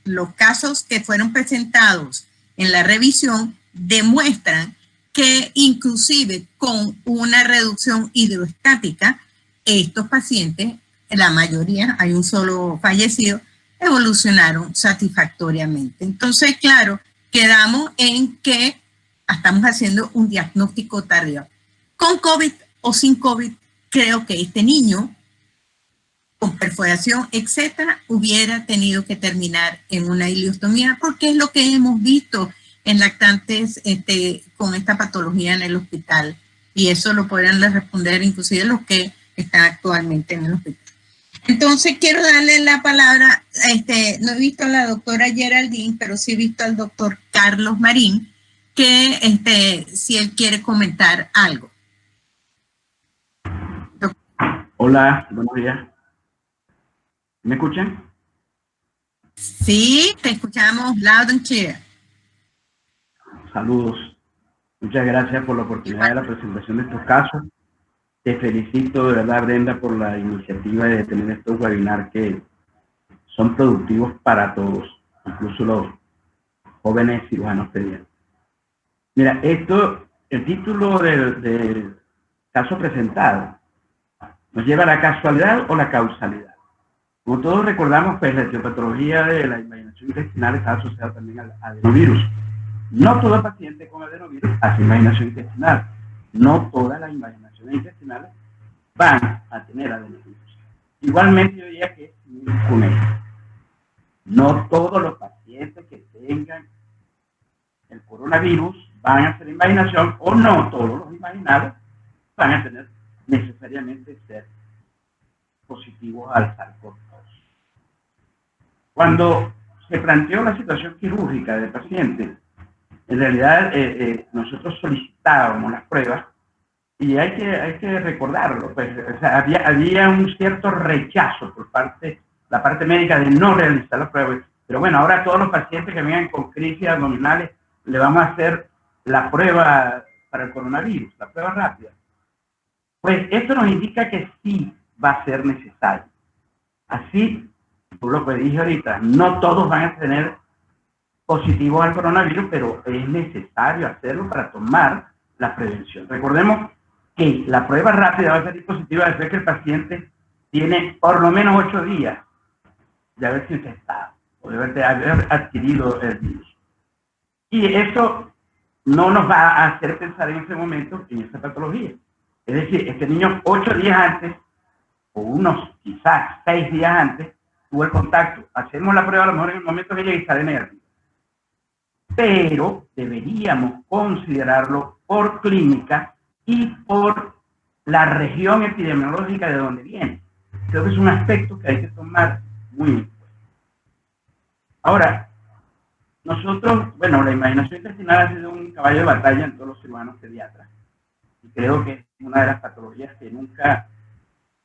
los casos que fueron presentados en la revisión demuestran que inclusive con una reducción hidroestática, estos pacientes, la mayoría, hay un solo fallecido, evolucionaron satisfactoriamente. Entonces, claro, quedamos en que estamos haciendo un diagnóstico tardío. Con COVID o sin COVID, creo que este niño con perforación, etcétera, hubiera tenido que terminar en una ileostomía, porque es lo que hemos visto en lactantes con esta patología en el hospital. Y eso lo podrán responder inclusive los que están actualmente en el hospital. Entonces, quiero darle la palabra, no he visto a la doctora Geraldine, pero sí he visto al doctor Carlos Marín, que si él quiere comentar algo. Hola, buenos días. ¿Me escuchan? Sí, te escuchamos loud and clear. Saludos. Muchas gracias por la oportunidad de la presentación de estos casos. Te felicito de verdad, Brenda, por la iniciativa de tener estos webinars que son productivos para todos, incluso los jóvenes cirujanos pediatras. Mira, el título del caso presentado nos lleva a la casualidad o la causalidad. Como todos recordamos, pues la etiopatología de la invaginación intestinal está asociada también al adenovirus. No todo paciente con adenovirus hace invaginación intestinal. No todas las invaginaciones intestinales van a tener adenovirus. Igualmente yo diría que es con esto. No todos los pacientes que tengan el coronavirus van a hacer invaginación, o no todos los invaginados van a tener necesariamente ser positivos al SARS-CoV-2. Cuando se planteó la situación quirúrgica del paciente, en realidad nosotros solicitábamos las pruebas y hay que recordarlo, pues, o sea, había un cierto rechazo por la parte médica de no realizar las pruebas. Pero bueno, ahora a todos los pacientes que vengan con crisis abdominales le vamos a hacer la prueba para el coronavirus, la prueba rápida. Pues esto nos indica que sí va a ser necesario. Así, por lo que dije ahorita, no todos van a tener positivos al coronavirus, pero es necesario hacerlo para tomar la prevención. Recordemos que la prueba rápida va a ser positiva después que el paciente tiene por lo menos 8 días de haberse infectado o de haber adquirido el virus. Y eso no nos va a hacer pensar en ese momento en esa patología. Es decir, este niño 8 días antes, o unos quizás 6 días antes, tuvo el contacto. Hacemos la prueba a lo mejor en el momento que llegue y sale negativo. Pero deberíamos considerarlo por clínica y por la región epidemiológica de donde viene. Creo que es un aspecto que hay que tomar muy en cuenta. Ahora, nosotros, bueno, la invaginación intestinal ha sido un caballo de batalla en todos los cirujanos pediatras. Y creo que es una de las patologías que nunca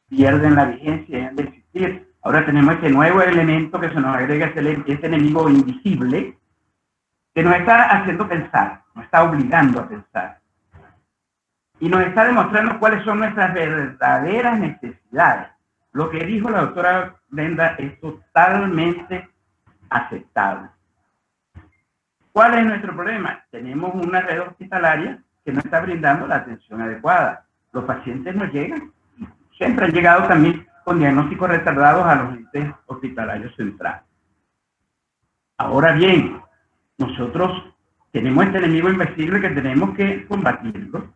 pierden la vigencia y han de existir. Ahora tenemos este nuevo elemento que se nos agrega, este enemigo invisible, que nos está haciendo pensar, nos está obligando a pensar. Y nos está demostrando cuáles son nuestras verdaderas necesidades. Lo que dijo la doctora Brenda es totalmente aceptable. ¿Cuál es nuestro problema? Tenemos una red hospitalaria que no está brindando la atención adecuada. Los pacientes no llegan. Siempre han llegado también con diagnósticos retardados a los entes hospitalarios centrales. Ahora bien, nosotros tenemos este enemigo invisible que tenemos que combatirlo,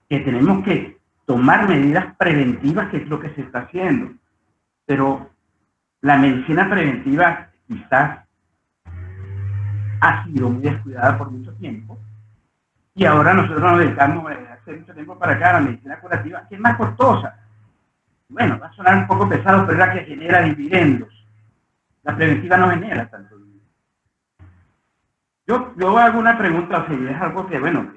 que tenemos que tomar medidas preventivas, que es lo que se está haciendo. Pero la medicina preventiva quizás ha sido muy descuidada por mucho tiempo, y ahora nosotros nos dedicamos hace mucho tiempo para acá a la medicina curativa, que es más costosa. Bueno, va a sonar un poco pesado, pero es la que genera dividendos. La preventiva no genera tanto dinero. Yo hago una pregunta, o sea, y es algo que, bueno,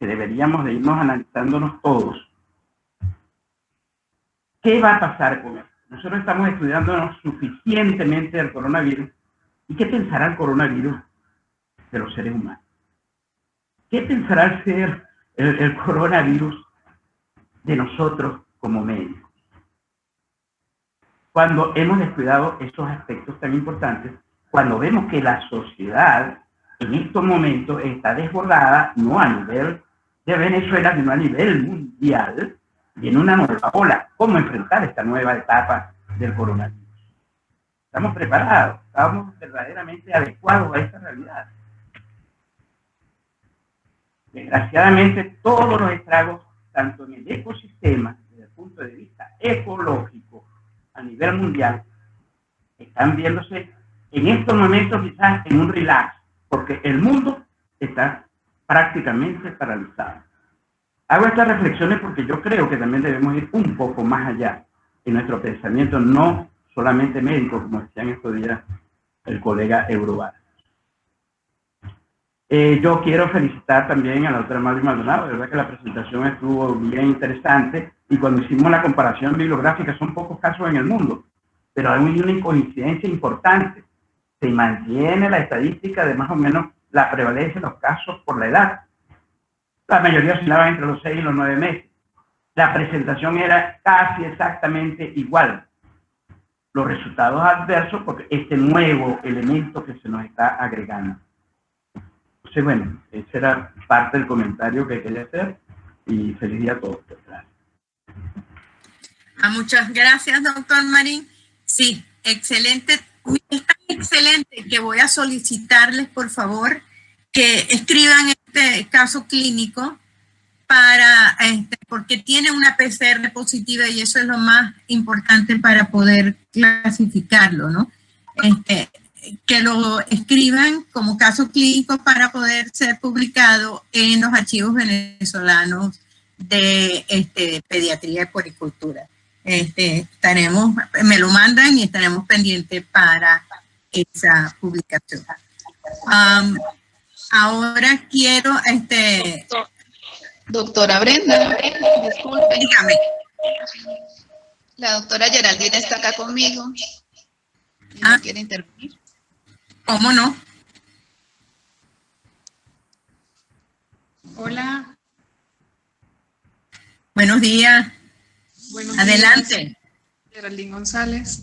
que deberíamos de irnos analizándonos todos. ¿Qué va a pasar con esto? Nosotros estamos estudiándonos suficientemente del coronavirus. ¿Y qué pensará el coronavirus de los seres humanos? ¿Qué pensará el coronavirus de nosotros como médicos? Cuando hemos descuidado esos aspectos tan importantes, cuando vemos que la sociedad en estos momentos está desbordada, no a nivel de Venezuela, sino a nivel mundial, viene una nueva ola. ¿Cómo enfrentar esta nueva etapa del coronavirus? ¿Estamos preparados? ¿Estamos verdaderamente adecuados a esta realidad? Desgraciadamente, todos los estragos, tanto en el ecosistema, desde el punto de vista ecológico, a nivel mundial, están viéndose en estos momentos quizás en un relax, porque el mundo está prácticamente paralizado. Hago estas reflexiones porque yo creo que también debemos ir un poco más allá en nuestro pensamiento, no solamente médico, como decía en estos días el colega Eurobar. Yo quiero felicitar también a la doctora Mauri Maldonado. De verdad que la presentación estuvo bien interesante, y cuando hicimos la comparación bibliográfica, son pocos casos en el mundo, pero hay una coincidencia importante. Se mantiene la estadística de más o menos la prevalencia de los casos por la edad. La mayoría oscilaba entre los 6 y los 9 meses. La presentación era casi exactamente igual. Los resultados adversos, porque este nuevo elemento que se nos está agregando. Entonces, bueno, ese era parte del comentario que quería hacer, y feliz día a todos. Gracias. Muchas gracias, doctor Marín. Sí, excelente. Es tan excelente que voy a solicitarles, por favor, que escriban este caso clínico porque tiene una PCR positiva, y eso es lo más importante para poder clasificarlo, ¿no? Que lo escriban como caso clínico para poder ser publicado en los archivos venezolanos de pediatría y puericultura. Me lo mandan y estaremos pendientes para esa publicación. Ahora quiero, Doctora Brenda, disculpe. dígame. La doctora Geraldine está acá conmigo. ¿Y no quiere intervenir? ¿Cómo no? Hola. Buenos días. Buenos Adelante. días, Geraldine González.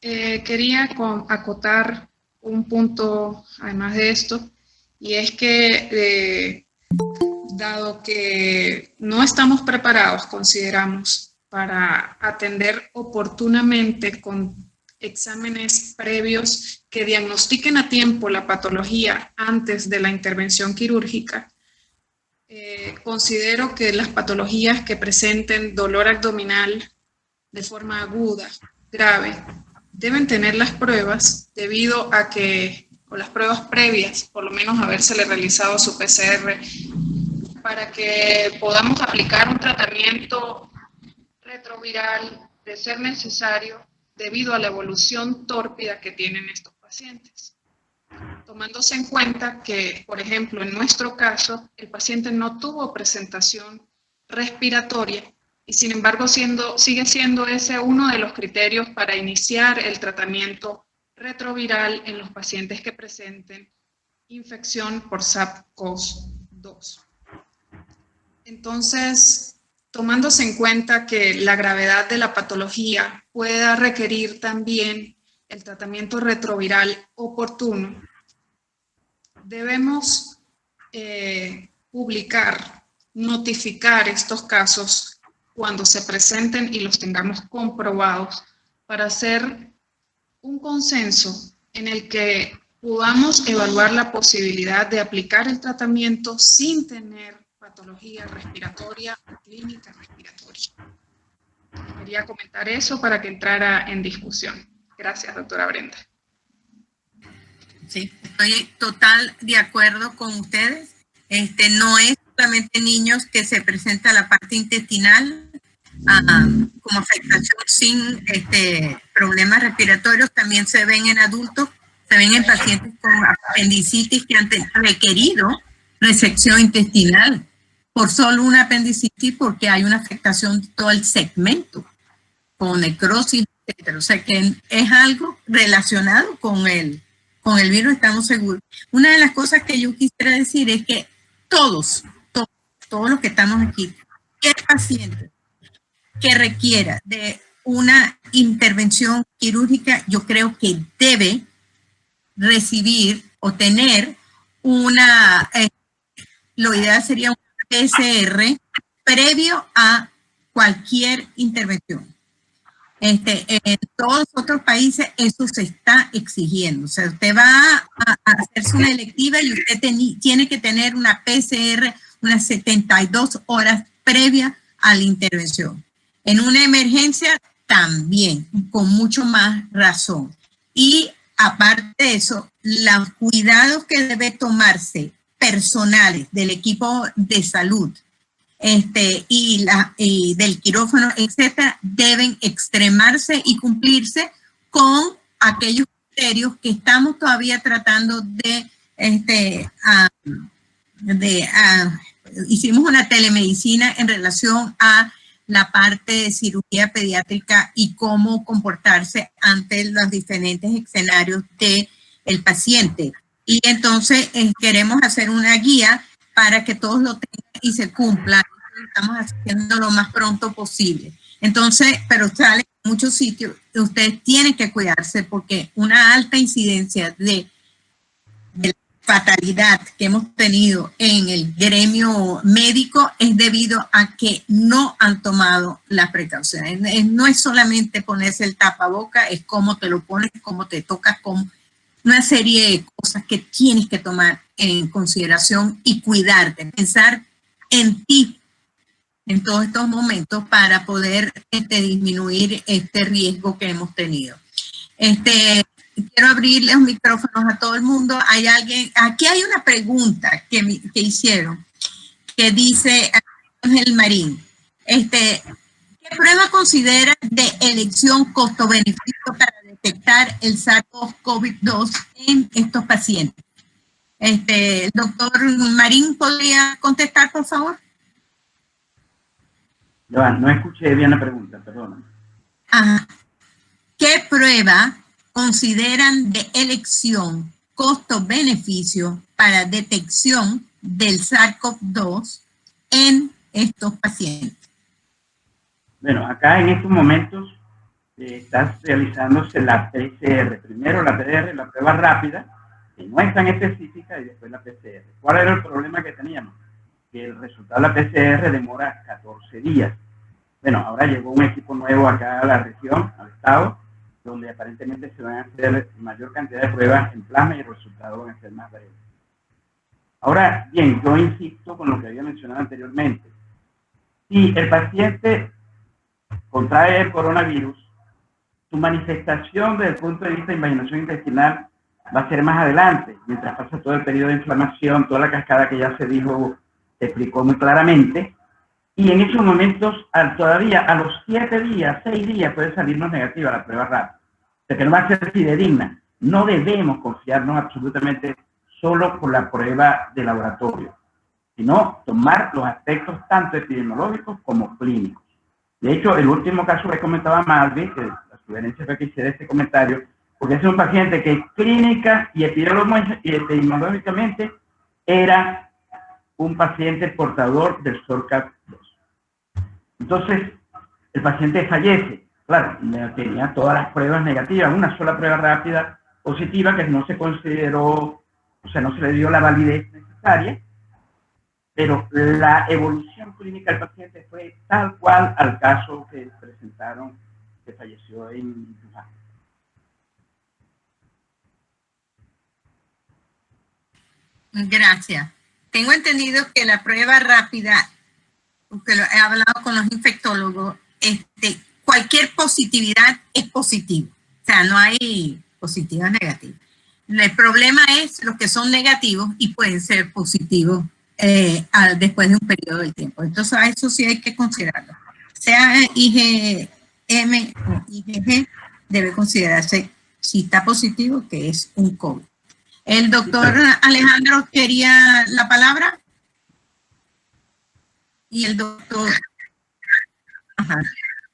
Quería acotar un punto, además de esto, y es que dado que no estamos preparados, consideramos, para atender oportunamente con exámenes previos que diagnostiquen a tiempo la patología antes de la intervención quirúrgica, considero que las patologías que presenten dolor abdominal de forma aguda, grave, deben tener las pruebas debido a que, o las pruebas previas, por lo menos habérsele realizado su PCR, para que podamos aplicar un tratamiento retroviral de ser necesario debido a la evolución tórpida que tienen estos pacientes. Tomándose en cuenta que, por ejemplo, en nuestro caso, el paciente no tuvo presentación respiratoria y, sin embargo, sigue siendo ese uno de los criterios para iniciar el tratamiento retroviral en los pacientes que presenten infección por SARS-CoV-2. Entonces, tomándose en cuenta que la gravedad de la patología pueda requerir también el tratamiento retroviral oportuno, debemos notificar estos casos cuando se presenten y los tengamos comprobados, para hacer un consenso en el que podamos evaluar la posibilidad de aplicar el tratamiento sin tener patología respiratoria o clínica respiratoria. Quería comentar eso para que entrara en discusión. Gracias, doctora Brenda. Sí, estoy total de acuerdo con ustedes. No es solamente niños que se presenta la parte intestinal como afectación sin problemas respiratorios, también se ven en adultos, se ven en pacientes con apendicitis que han requerido resección intestinal por solo una apendicitis porque hay una afectación de todo el segmento con necrosis, etc. O sea que es algo relacionado con el virus, estamos seguros. Una de las cosas que yo quisiera decir es que todos los que estamos aquí, el paciente que requiera de una intervención quirúrgica, yo creo que debe recibir o tener una, lo ideal sería un PCR previo a cualquier intervención. En todos los otros países eso se está exigiendo. O sea, usted va a hacerse una electiva y usted tiene que tener una PCR unas 72 horas previa a la intervención. En una emergencia también, con mucho más razón. Y aparte de eso, los cuidados que debe tomarse personales del equipo de salud y del quirófano, etcétera, deben extremarse y cumplirse con aquellos criterios que estamos todavía tratando de hicimos una telemedicina en relación a la parte de cirugía pediátrica y cómo comportarse ante los diferentes escenarios del paciente. Y entonces queremos hacer una guía para que todos lo tengan y se cumpla. Estamos haciendo lo más pronto posible. Entonces, pero sale en muchos sitios, ustedes tienen que cuidarse porque una alta incidencia de fatalidad que hemos tenido en el gremio médico es debido a que no han tomado las precauciones. No es solamente ponerse el tapaboca, es cómo te lo pones, cómo te tocas, con una serie de cosas que tienes que tomar en consideración y cuidarte, pensar en ti en todos estos momentos para poder disminuir este riesgo que hemos tenido. Quiero abrir los micrófonos a todo el mundo. Hay alguien, aquí hay una pregunta que hicieron, que dice Ángel Marín, ¿qué prueba considera de elección costo-beneficio para detectar el SARS-CoV-2 en estos pacientes? El doctor Marín, ¿podría contestar, por favor? No escuché bien la pregunta, perdón. ¿Qué prueba consideran de elección costo-beneficio para detección del SARS-CoV-2 en estos pacientes? Bueno, acá en estos momentos está realizándose la PCR. Primero la PCR, la prueba rápida, que no es tan específica, y después la PCR. ¿Cuál era el problema que teníamos? Que el resultado de la PCR demora 14 días. Bueno, ahora llegó un equipo nuevo acá a la región, al estado, donde aparentemente se van a hacer mayor cantidad de pruebas en plasma y el resultado van a ser más breves. Ahora bien, yo insisto con lo que había mencionado anteriormente. Si el paciente contrae el coronavirus, su manifestación desde el punto de vista de invaginación intestinal va a ser más adelante, mientras pasa todo el periodo de inflamación, toda la cascada que ya se dijo, se explicó muy claramente. Y en esos momentos, todavía a los 7 días, 6 días, puede salirnos negativa la prueba rápida. O sea que no va a ser fidedigna. No debemos confiarnos absolutamente solo por la prueba de laboratorio, sino tomar los aspectos tanto epidemiológicos como clínicos. De hecho, el último caso que comentaba Malvi, que la sugerencia fue que hiciera este comentario, porque es un paciente que clínica y epidemiológicamente era un paciente portador del SARS-CoV-2. Entonces, el paciente fallece. Claro, tenía todas las pruebas negativas, una sola prueba rápida positiva que no se consideró, o sea, no se le dio la validez necesaria, pero la evolución clínica del paciente fue tal cual al caso que presentaron, que falleció en Wuhan. Gracias. tengo entendido que la prueba rápida, porque he hablado con los infectólogos, cualquier positividad es positivo. O sea, no hay positivas negativas. El problema es los que son negativos y pueden ser positivos después de un periodo de tiempo. Entonces, a eso sí hay que considerarlo. Sea IgM o IgG, debe considerarse si está positivo que es un COVID. El doctor Alejandro quería la palabra. Y el doctor... Ajá.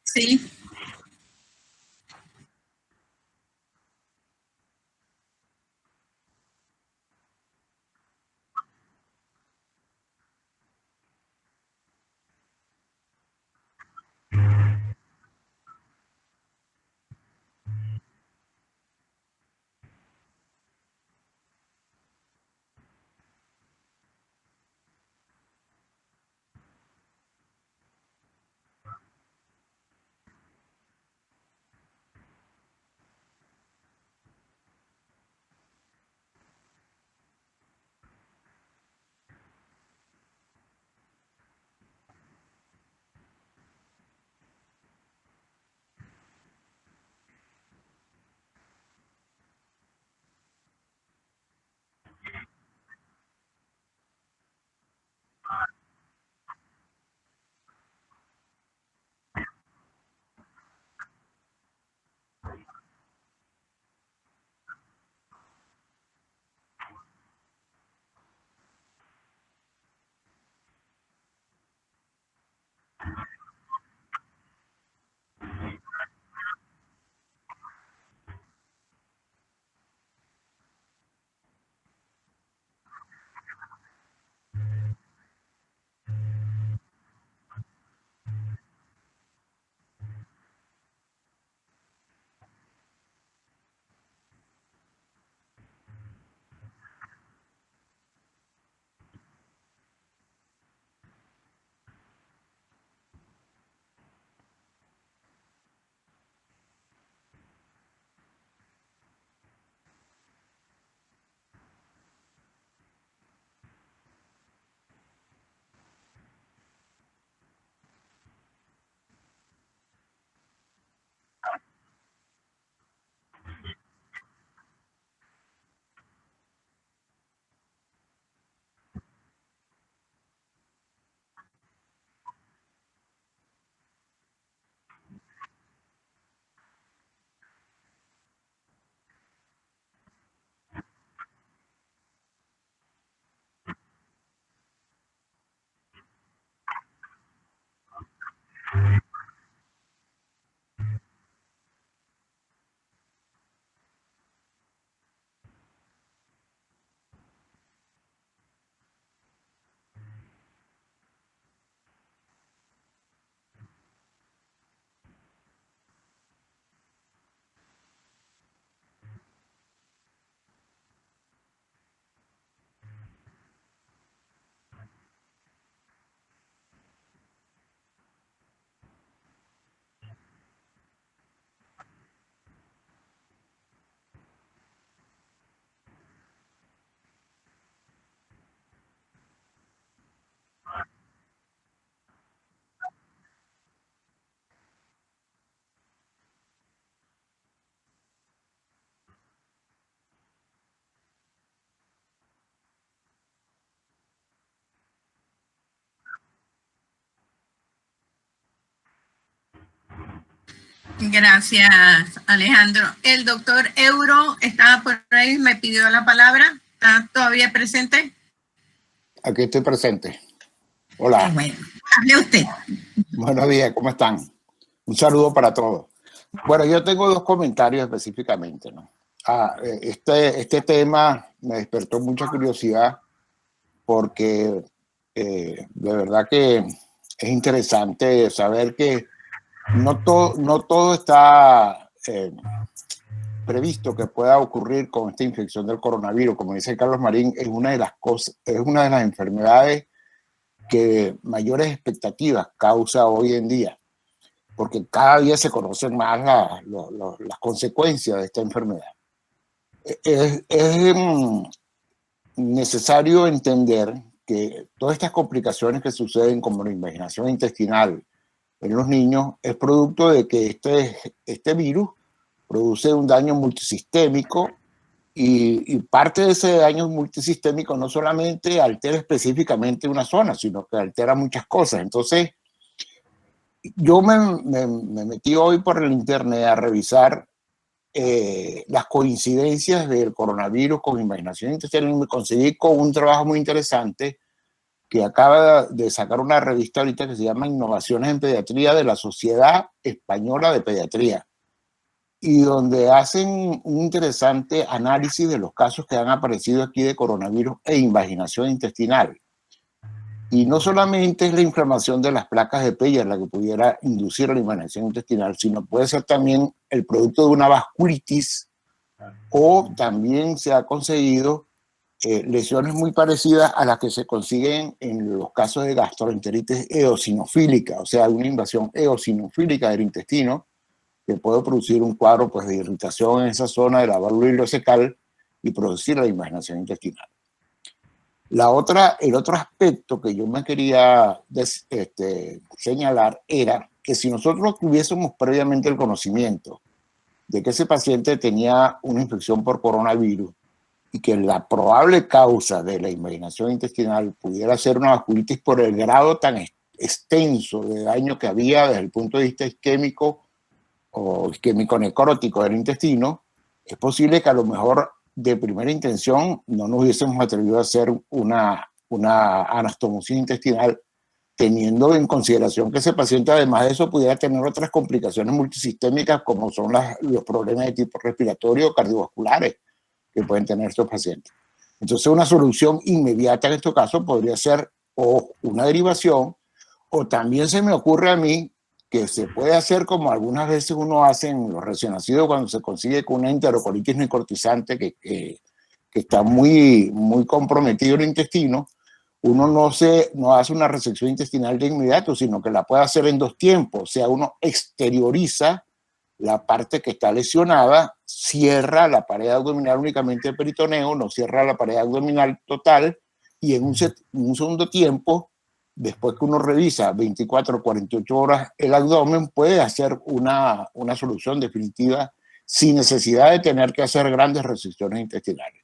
Sí. Gracias, Alejandro. El doctor Euro estaba por ahí, me pidió la palabra. ¿Está todavía presente? Aquí estoy presente. Hola. Bueno, hable usted. Buenos días, ¿cómo están? Un saludo para todos. Bueno, yo tengo dos comentarios específicamente, ¿no? Este tema me despertó mucha curiosidad porque de verdad que es interesante saber que no todo está previsto que pueda ocurrir con esta infección del coronavirus. Como dice Carlos Marín, es una de las enfermedades que mayores expectativas causa hoy en día, porque cada día se conocen más las consecuencias de esta enfermedad. Es necesario entender que todas estas complicaciones que suceden como la invaginación intestinal en los niños es producto de que este virus produce un daño multisistémico y parte de ese daño multisistémico no solamente altera específicamente una zona, sino que altera muchas cosas. Entonces, yo me metí hoy por el internet a revisar las coincidencias del coronavirus con invaginación intestinal y me conseguí con un trabajo muy interesante que acaba de sacar una revista ahorita que se llama Innovaciones en Pediatría de la Sociedad Española de Pediatría, y donde hacen un interesante análisis de los casos que han aparecido aquí de coronavirus e invaginación intestinal. Y no solamente es la inflamación de las placas de Peyer la que pudiera inducir la invaginación intestinal, sino puede ser también el producto de una vasculitis, o también se ha conseguido lesiones muy parecidas a las que se consiguen en los casos de gastroenteritis eosinofílica, o sea, una invasión eosinofílica del intestino que puede producir un cuadro pues, de irritación en esa zona de la válvula ileocecal y producir la invaginación intestinal. El otro aspecto que yo me quería señalar era que si nosotros tuviésemos previamente el conocimiento de que ese paciente tenía una infección por coronavirus y que la probable causa de la invaginación intestinal pudiera ser una vasculitis por el grado tan extenso de daño que había desde el punto de vista isquémico o isquémico necrótico del intestino, es posible que a lo mejor de primera intención no nos hubiésemos atrevido a hacer una anastomosis intestinal, teniendo en consideración que ese paciente además de eso pudiera tener otras complicaciones multisistémicas como son los problemas de tipo respiratorio o cardiovasculares que pueden tener estos pacientes. Entonces una solución inmediata en este caso podría ser o una derivación, o también se me ocurre a mí que se puede hacer como algunas veces uno hace en los recién nacidos cuando se consigue con una enterocolitis necrotizante que está muy comprometido el intestino. Uno no hace una resección intestinal de inmediato, sino que la puede hacer en dos tiempos. O sea, uno exterioriza la parte que está lesionada, cierra la pared abdominal únicamente el peritoneo, no cierra la pared abdominal total, y en un segundo tiempo, después que uno revisa 24 o 48 horas el abdomen, puede hacer una solución definitiva sin necesidad de tener que hacer grandes resecciones intestinales.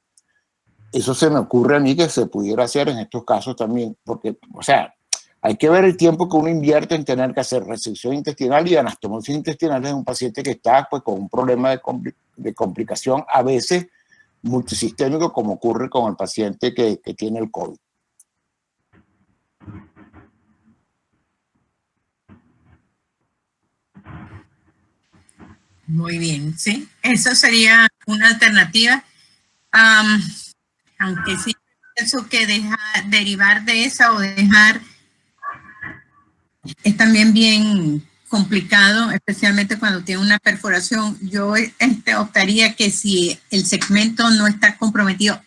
Eso se me ocurre a mí que se pudiera hacer en estos casos también, porque, o sea, hay que ver el tiempo que uno invierte en tener que hacer resección intestinal y anastomosis intestinal en un paciente que está pues, con un problema de complicación, a veces multisistémico, como ocurre con el paciente que tiene el COVID. Muy bien, sí. Eso sería una alternativa. Aunque sí pienso que derivar de esa o dejar es también bien complicado, especialmente cuando tiene una perforación. Yo optaría que si el segmento no está comprometido,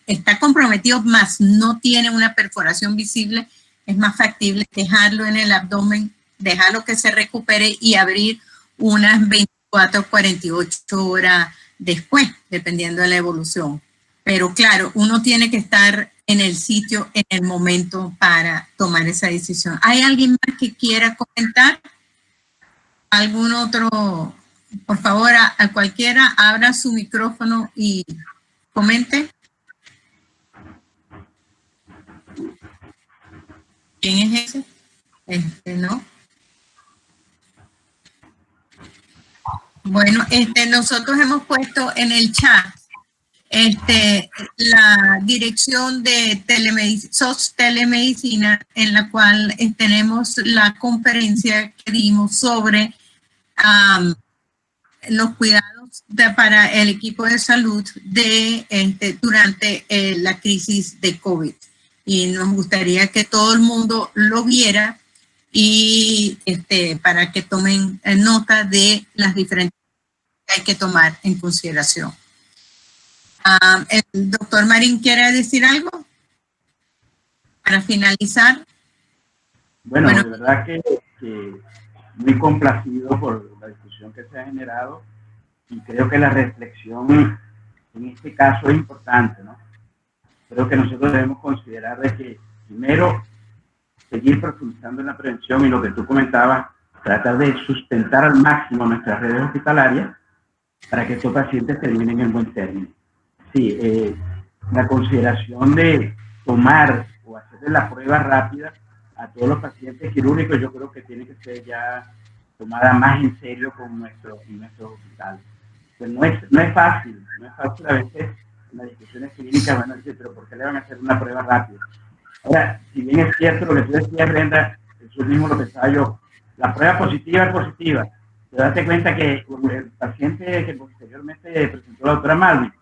más no tiene una perforación visible, es más factible dejarlo en el abdomen, dejarlo que se recupere y abrir unas 24 o 48 horas después, dependiendo de la evolución. Pero claro, uno tiene que estar en el sitio, en el momento para tomar esa decisión. ¿Hay alguien más que quiera comentar? ¿Algún otro? Por favor, a cualquiera, abra su micrófono y comente. ¿Quién es ese? ¿No? Bueno, nosotros hemos puesto en el chat la dirección de SOS Telemedicina, en la cual tenemos la conferencia que dimos sobre los cuidados para el equipo de salud durante la crisis de COVID. Y nos gustaría que todo el mundo lo viera y para que tomen nota de las diferentes que hay que tomar en consideración. ¿El doctor Marín quiere decir algo para finalizar? Bueno, de verdad que muy complacido por la discusión que se ha generado y creo que la reflexión en este caso es importante, ¿no? Creo que nosotros debemos considerar de que Primero, seguir profundizando en la prevención y lo que tú comentabas, tratar de sustentar al máximo nuestras redes hospitalarias para que estos pacientes terminen en buen término. Sí, la consideración de tomar o hacer la prueba rápida a todos los pacientes quirúrgicos, yo creo que tiene que ser ya tomada más en serio con nuestros hospitales. Pues no es fácil a veces en las discusiones clínicas van a decir, pero ¿por qué le van a hacer una prueba rápida? Ahora, si bien es cierto lo que tú decías, Brenda, eso mismo lo pensaba yo, la prueba positiva es positiva. Te das cuenta que el paciente que posteriormente presentó la doctora Malvi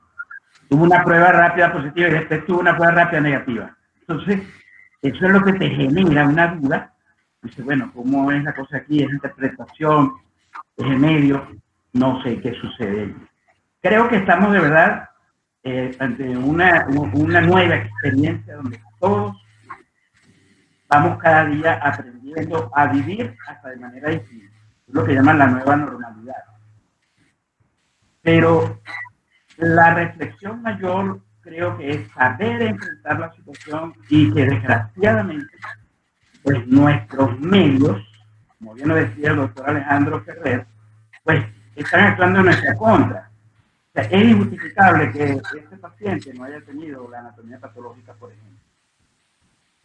tuvo una prueba rápida positiva y después tuvo una prueba rápida negativa. Entonces, eso es lo que te genera una duda. Dice, bueno, ¿cómo es la cosa aquí? ¿Es interpretación? ¿Es el medio? No sé qué sucede. Creo que estamos de verdad ante una nueva experiencia donde todos vamos cada día aprendiendo a vivir hasta de manera distinta. Es lo que llaman la nueva normalidad. Pero la reflexión mayor creo que es saber enfrentar la situación y que desgraciadamente pues nuestros medios, como bien lo decía el doctor Alejandro Ferrer, pues están actuando en nuestra contra. O sea, es injustificable que este paciente no haya tenido la anatomía patológica, por ejemplo.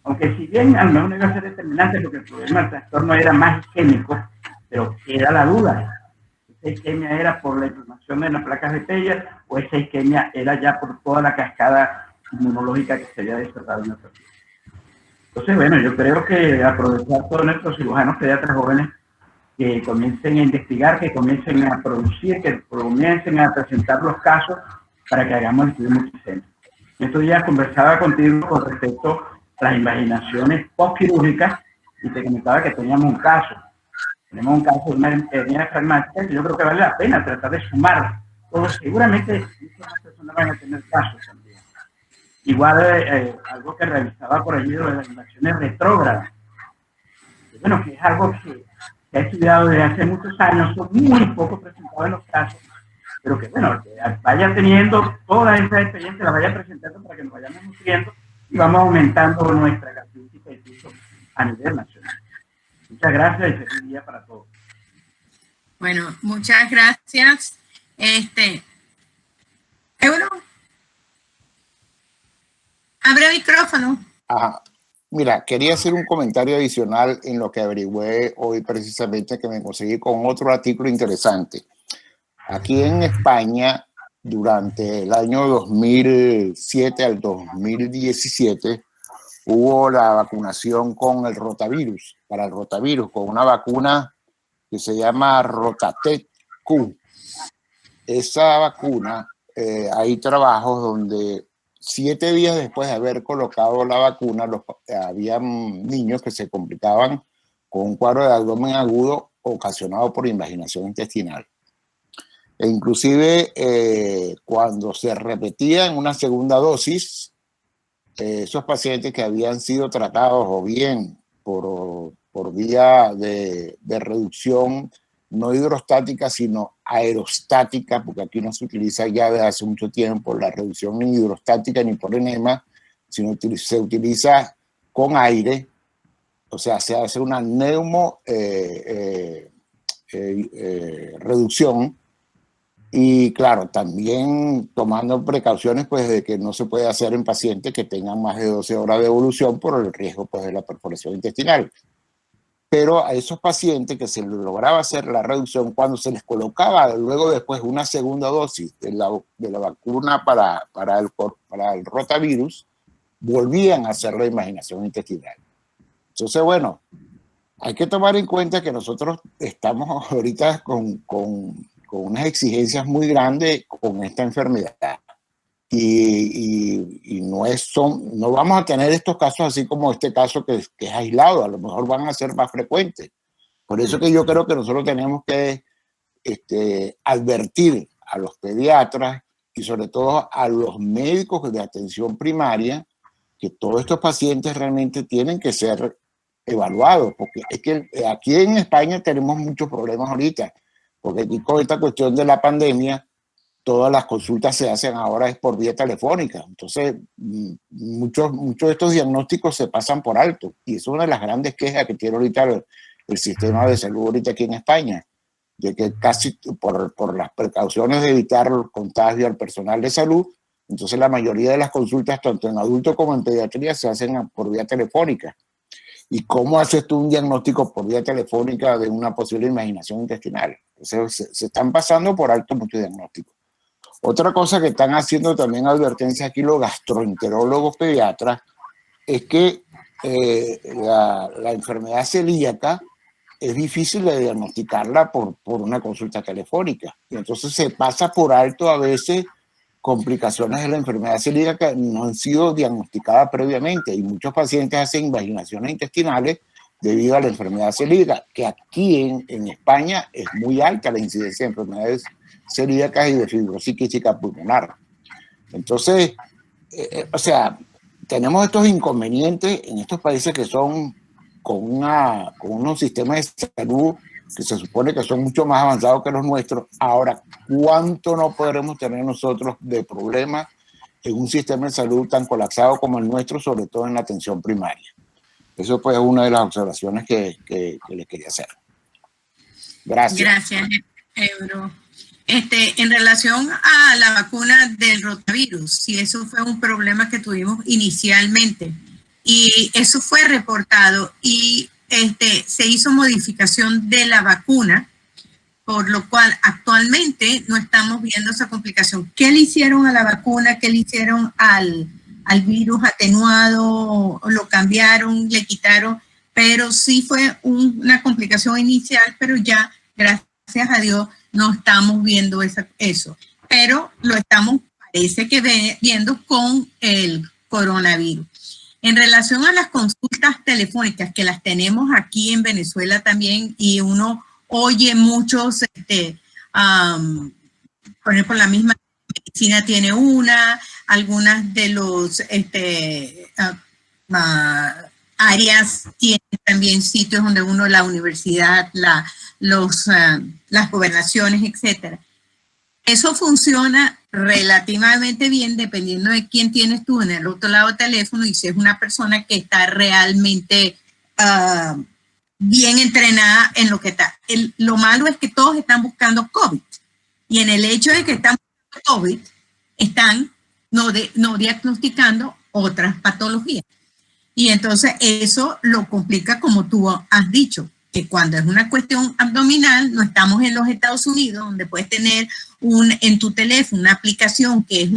Aunque si bien al menos no iba a ser determinante porque el problema del trastorno era más isquémico, pero queda la duda. ¿Esa isquemia era por la inflamación de las placas de Peyer o esa isquemia era ya por toda la cascada inmunológica que se había despertado en nuestro paciente? Entonces, bueno, yo creo que aprovechar todos nuestros cirujanos pediatras jóvenes que comiencen a investigar, que comiencen a producir, que comiencen a presentar los casos para que hagamos el estudio multicéntrico. Estos días conversaba contigo con respecto a las invaginaciones postquirúrgicas y te comentaba que teníamos un caso. Tenemos un caso de una hernia traumática que yo creo que vale la pena tratar de sumar. Todos, seguramente muchas personas van a tener casos también. Igual algo que revisaba por allí de las invaginaciones retrógradas. Bueno, que es algo que se ha estudiado desde hace muchos años, son muy poco presentados en los casos, pero que bueno, que vaya teniendo toda esa experiencia, la vaya presentando para que nos vayamos nutriendo y vamos aumentando nuestra casuística de piso a nivel nacional. Muchas gracias y feliz día para todos. Bueno, muchas gracias. Euro, abre el micrófono. Ajá. Mira, quería hacer un comentario adicional en lo que averigüé hoy precisamente, que me conseguí con otro artículo interesante. Aquí en España, durante el año 2007 al 2017, hubo la vacunación con el rotavirus, para el rotavirus, con una vacuna que se llama Rotatec-Q. Esa vacuna, hay trabajos donde 7 días después de haber colocado la vacuna, habían niños que se complicaban con un cuadro de abdomen agudo ocasionado por invaginación intestinal. E inclusive cuando se repetía en una segunda dosis, esos pacientes que habían sido tratados o bien por vía de reducción no hidrostática, sino aerostática, porque aquí no se utiliza ya desde hace mucho tiempo la reducción ni hidrostática ni por enema, sino se utiliza con aire, o sea, se hace una reducción. Y claro, también tomando precauciones pues de que no se puede hacer en pacientes que tengan más de 12 horas de evolución por el riesgo pues de la perforación intestinal. Pero a esos pacientes que se lograba hacer la reducción, cuando se les colocaba luego después una segunda dosis de la vacuna para el rotavirus, volvían a hacer la invaginación intestinal. Entonces, bueno, hay que tomar en cuenta que nosotros estamos ahorita con unas exigencias muy grandes con esta enfermedad. Y no vamos a tener estos casos así como este caso que es aislado, a lo mejor van a ser más frecuentes. Por eso que yo creo que nosotros tenemos que advertir a los pediatras y sobre todo a los médicos de atención primaria que todos estos pacientes realmente tienen que ser evaluados, porque es que aquí en España tenemos muchos problemas ahorita, porque aquí con esta cuestión de la pandemia, todas las consultas se hacen ahora es por vía telefónica. Entonces, muchos de estos diagnósticos se pasan por alto. Y es una de las grandes quejas que tiene ahorita el sistema de salud ahorita aquí en España, de que casi por las precauciones de evitar el contagio al personal de salud, entonces la mayoría de las consultas, tanto en adultos como en pediatría, se hacen por vía telefónica. ¿Y cómo haces tú un diagnóstico por vía telefónica de una posible imaginación intestinal? Entonces, se están pasando por alto muchos diagnósticos. Otra cosa que están haciendo también advertencia aquí los gastroenterólogos pediatras es que la enfermedad celíaca es difícil de diagnosticarla por una consulta telefónica. Y entonces se pasa por alto a veces complicaciones de la enfermedad celíaca que no han sido diagnosticadas previamente. Y muchos pacientes hacen invaginaciones intestinales debido a la enfermedad celíaca, que aquí en España es muy alta la incidencia de enfermedades celíacas y de fibrosis quística pulmonar. Entonces, o sea, tenemos estos inconvenientes en estos países que son con unos sistemas de salud que se supone que son mucho más avanzados que los nuestros. Ahora, ¿cuánto no podremos tener nosotros de problemas en un sistema de salud tan colapsado como el nuestro, sobre todo en la atención primaria? Eso pues es una de las observaciones que les quería hacer. Gracias. Gracias, Ebro. En relación a la vacuna del rotavirus, si eso fue un problema que tuvimos inicialmente y eso fue reportado y se hizo modificación de la vacuna, por lo cual actualmente no estamos viendo esa complicación. ¿Qué le hicieron a la vacuna? ¿Qué le hicieron al virus atenuado? ¿Lo cambiaron? ¿Le quitaron? Pero sí fue una complicación inicial, pero ya, gracias a Dios, no estamos viendo eso. Pero lo estamos, parece que viendo con el coronavirus. En relación a las consultas telefónicas, que las tenemos aquí en Venezuela también, y uno oye muchos, por ejemplo, la misma medicina tiene algunas de los áreas tienen también sitios donde uno, la universidad, las gobernaciones, etcétera. Eso funciona relativamente bien dependiendo de quién tienes tú en el otro lado del teléfono y si es una persona que está realmente bien entrenada en lo que está. Lo malo es que todos están buscando COVID y en el hecho de que están buscando COVID están no diagnosticando otras patologías. Y entonces eso lo complica, como tú has dicho, que cuando es una cuestión abdominal, no estamos en los Estados Unidos, donde puedes tener en tu teléfono una aplicación que es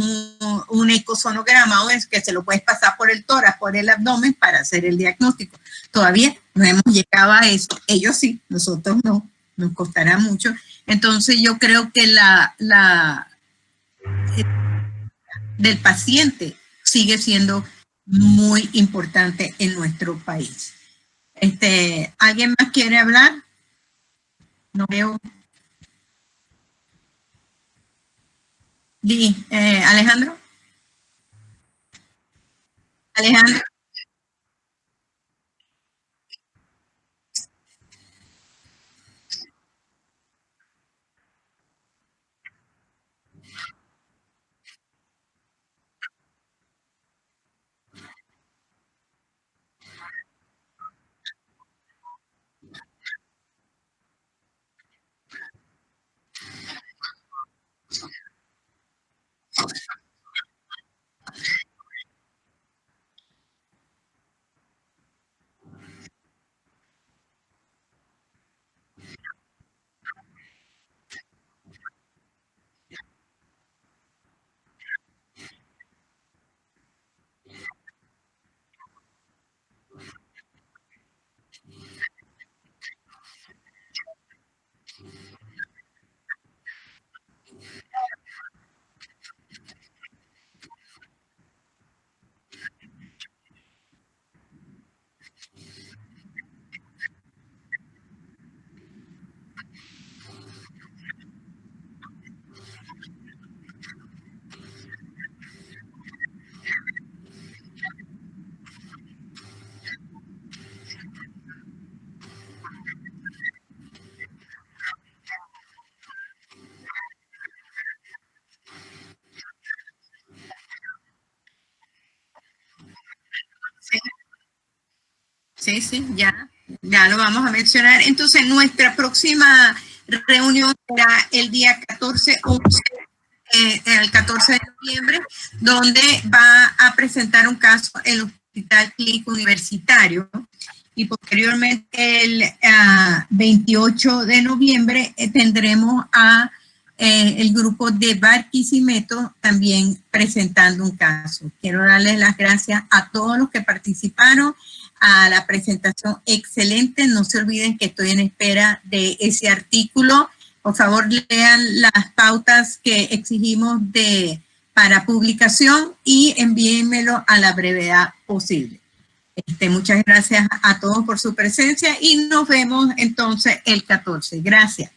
un ecosonograma o es que se lo puedes pasar por el tórax, por el abdomen para hacer el diagnóstico. Todavía no hemos llegado a eso. Ellos sí, nosotros no, nos costará mucho. Entonces yo creo que del paciente sigue siendo muy importante en nuestro país. ¿Alguien más quiere hablar? No veo. Alejandro. Alejandro. Sí, sí, ya lo vamos a mencionar. Entonces, nuestra próxima reunión será el día 14 de noviembre, donde va a presentar un caso el Hospital Clínico Universitario, y posteriormente el 28 de noviembre tendremos a el grupo de Barquisimeto también presentando un caso. Quiero darles las gracias a todos los que participaron a la presentación excelente. No se olviden que estoy en espera de ese artículo. Por favor, lean las pautas que exigimos para publicación y envíenmelo a la brevedad posible. Muchas gracias a todos por su presencia y nos vemos entonces el 14. Gracias.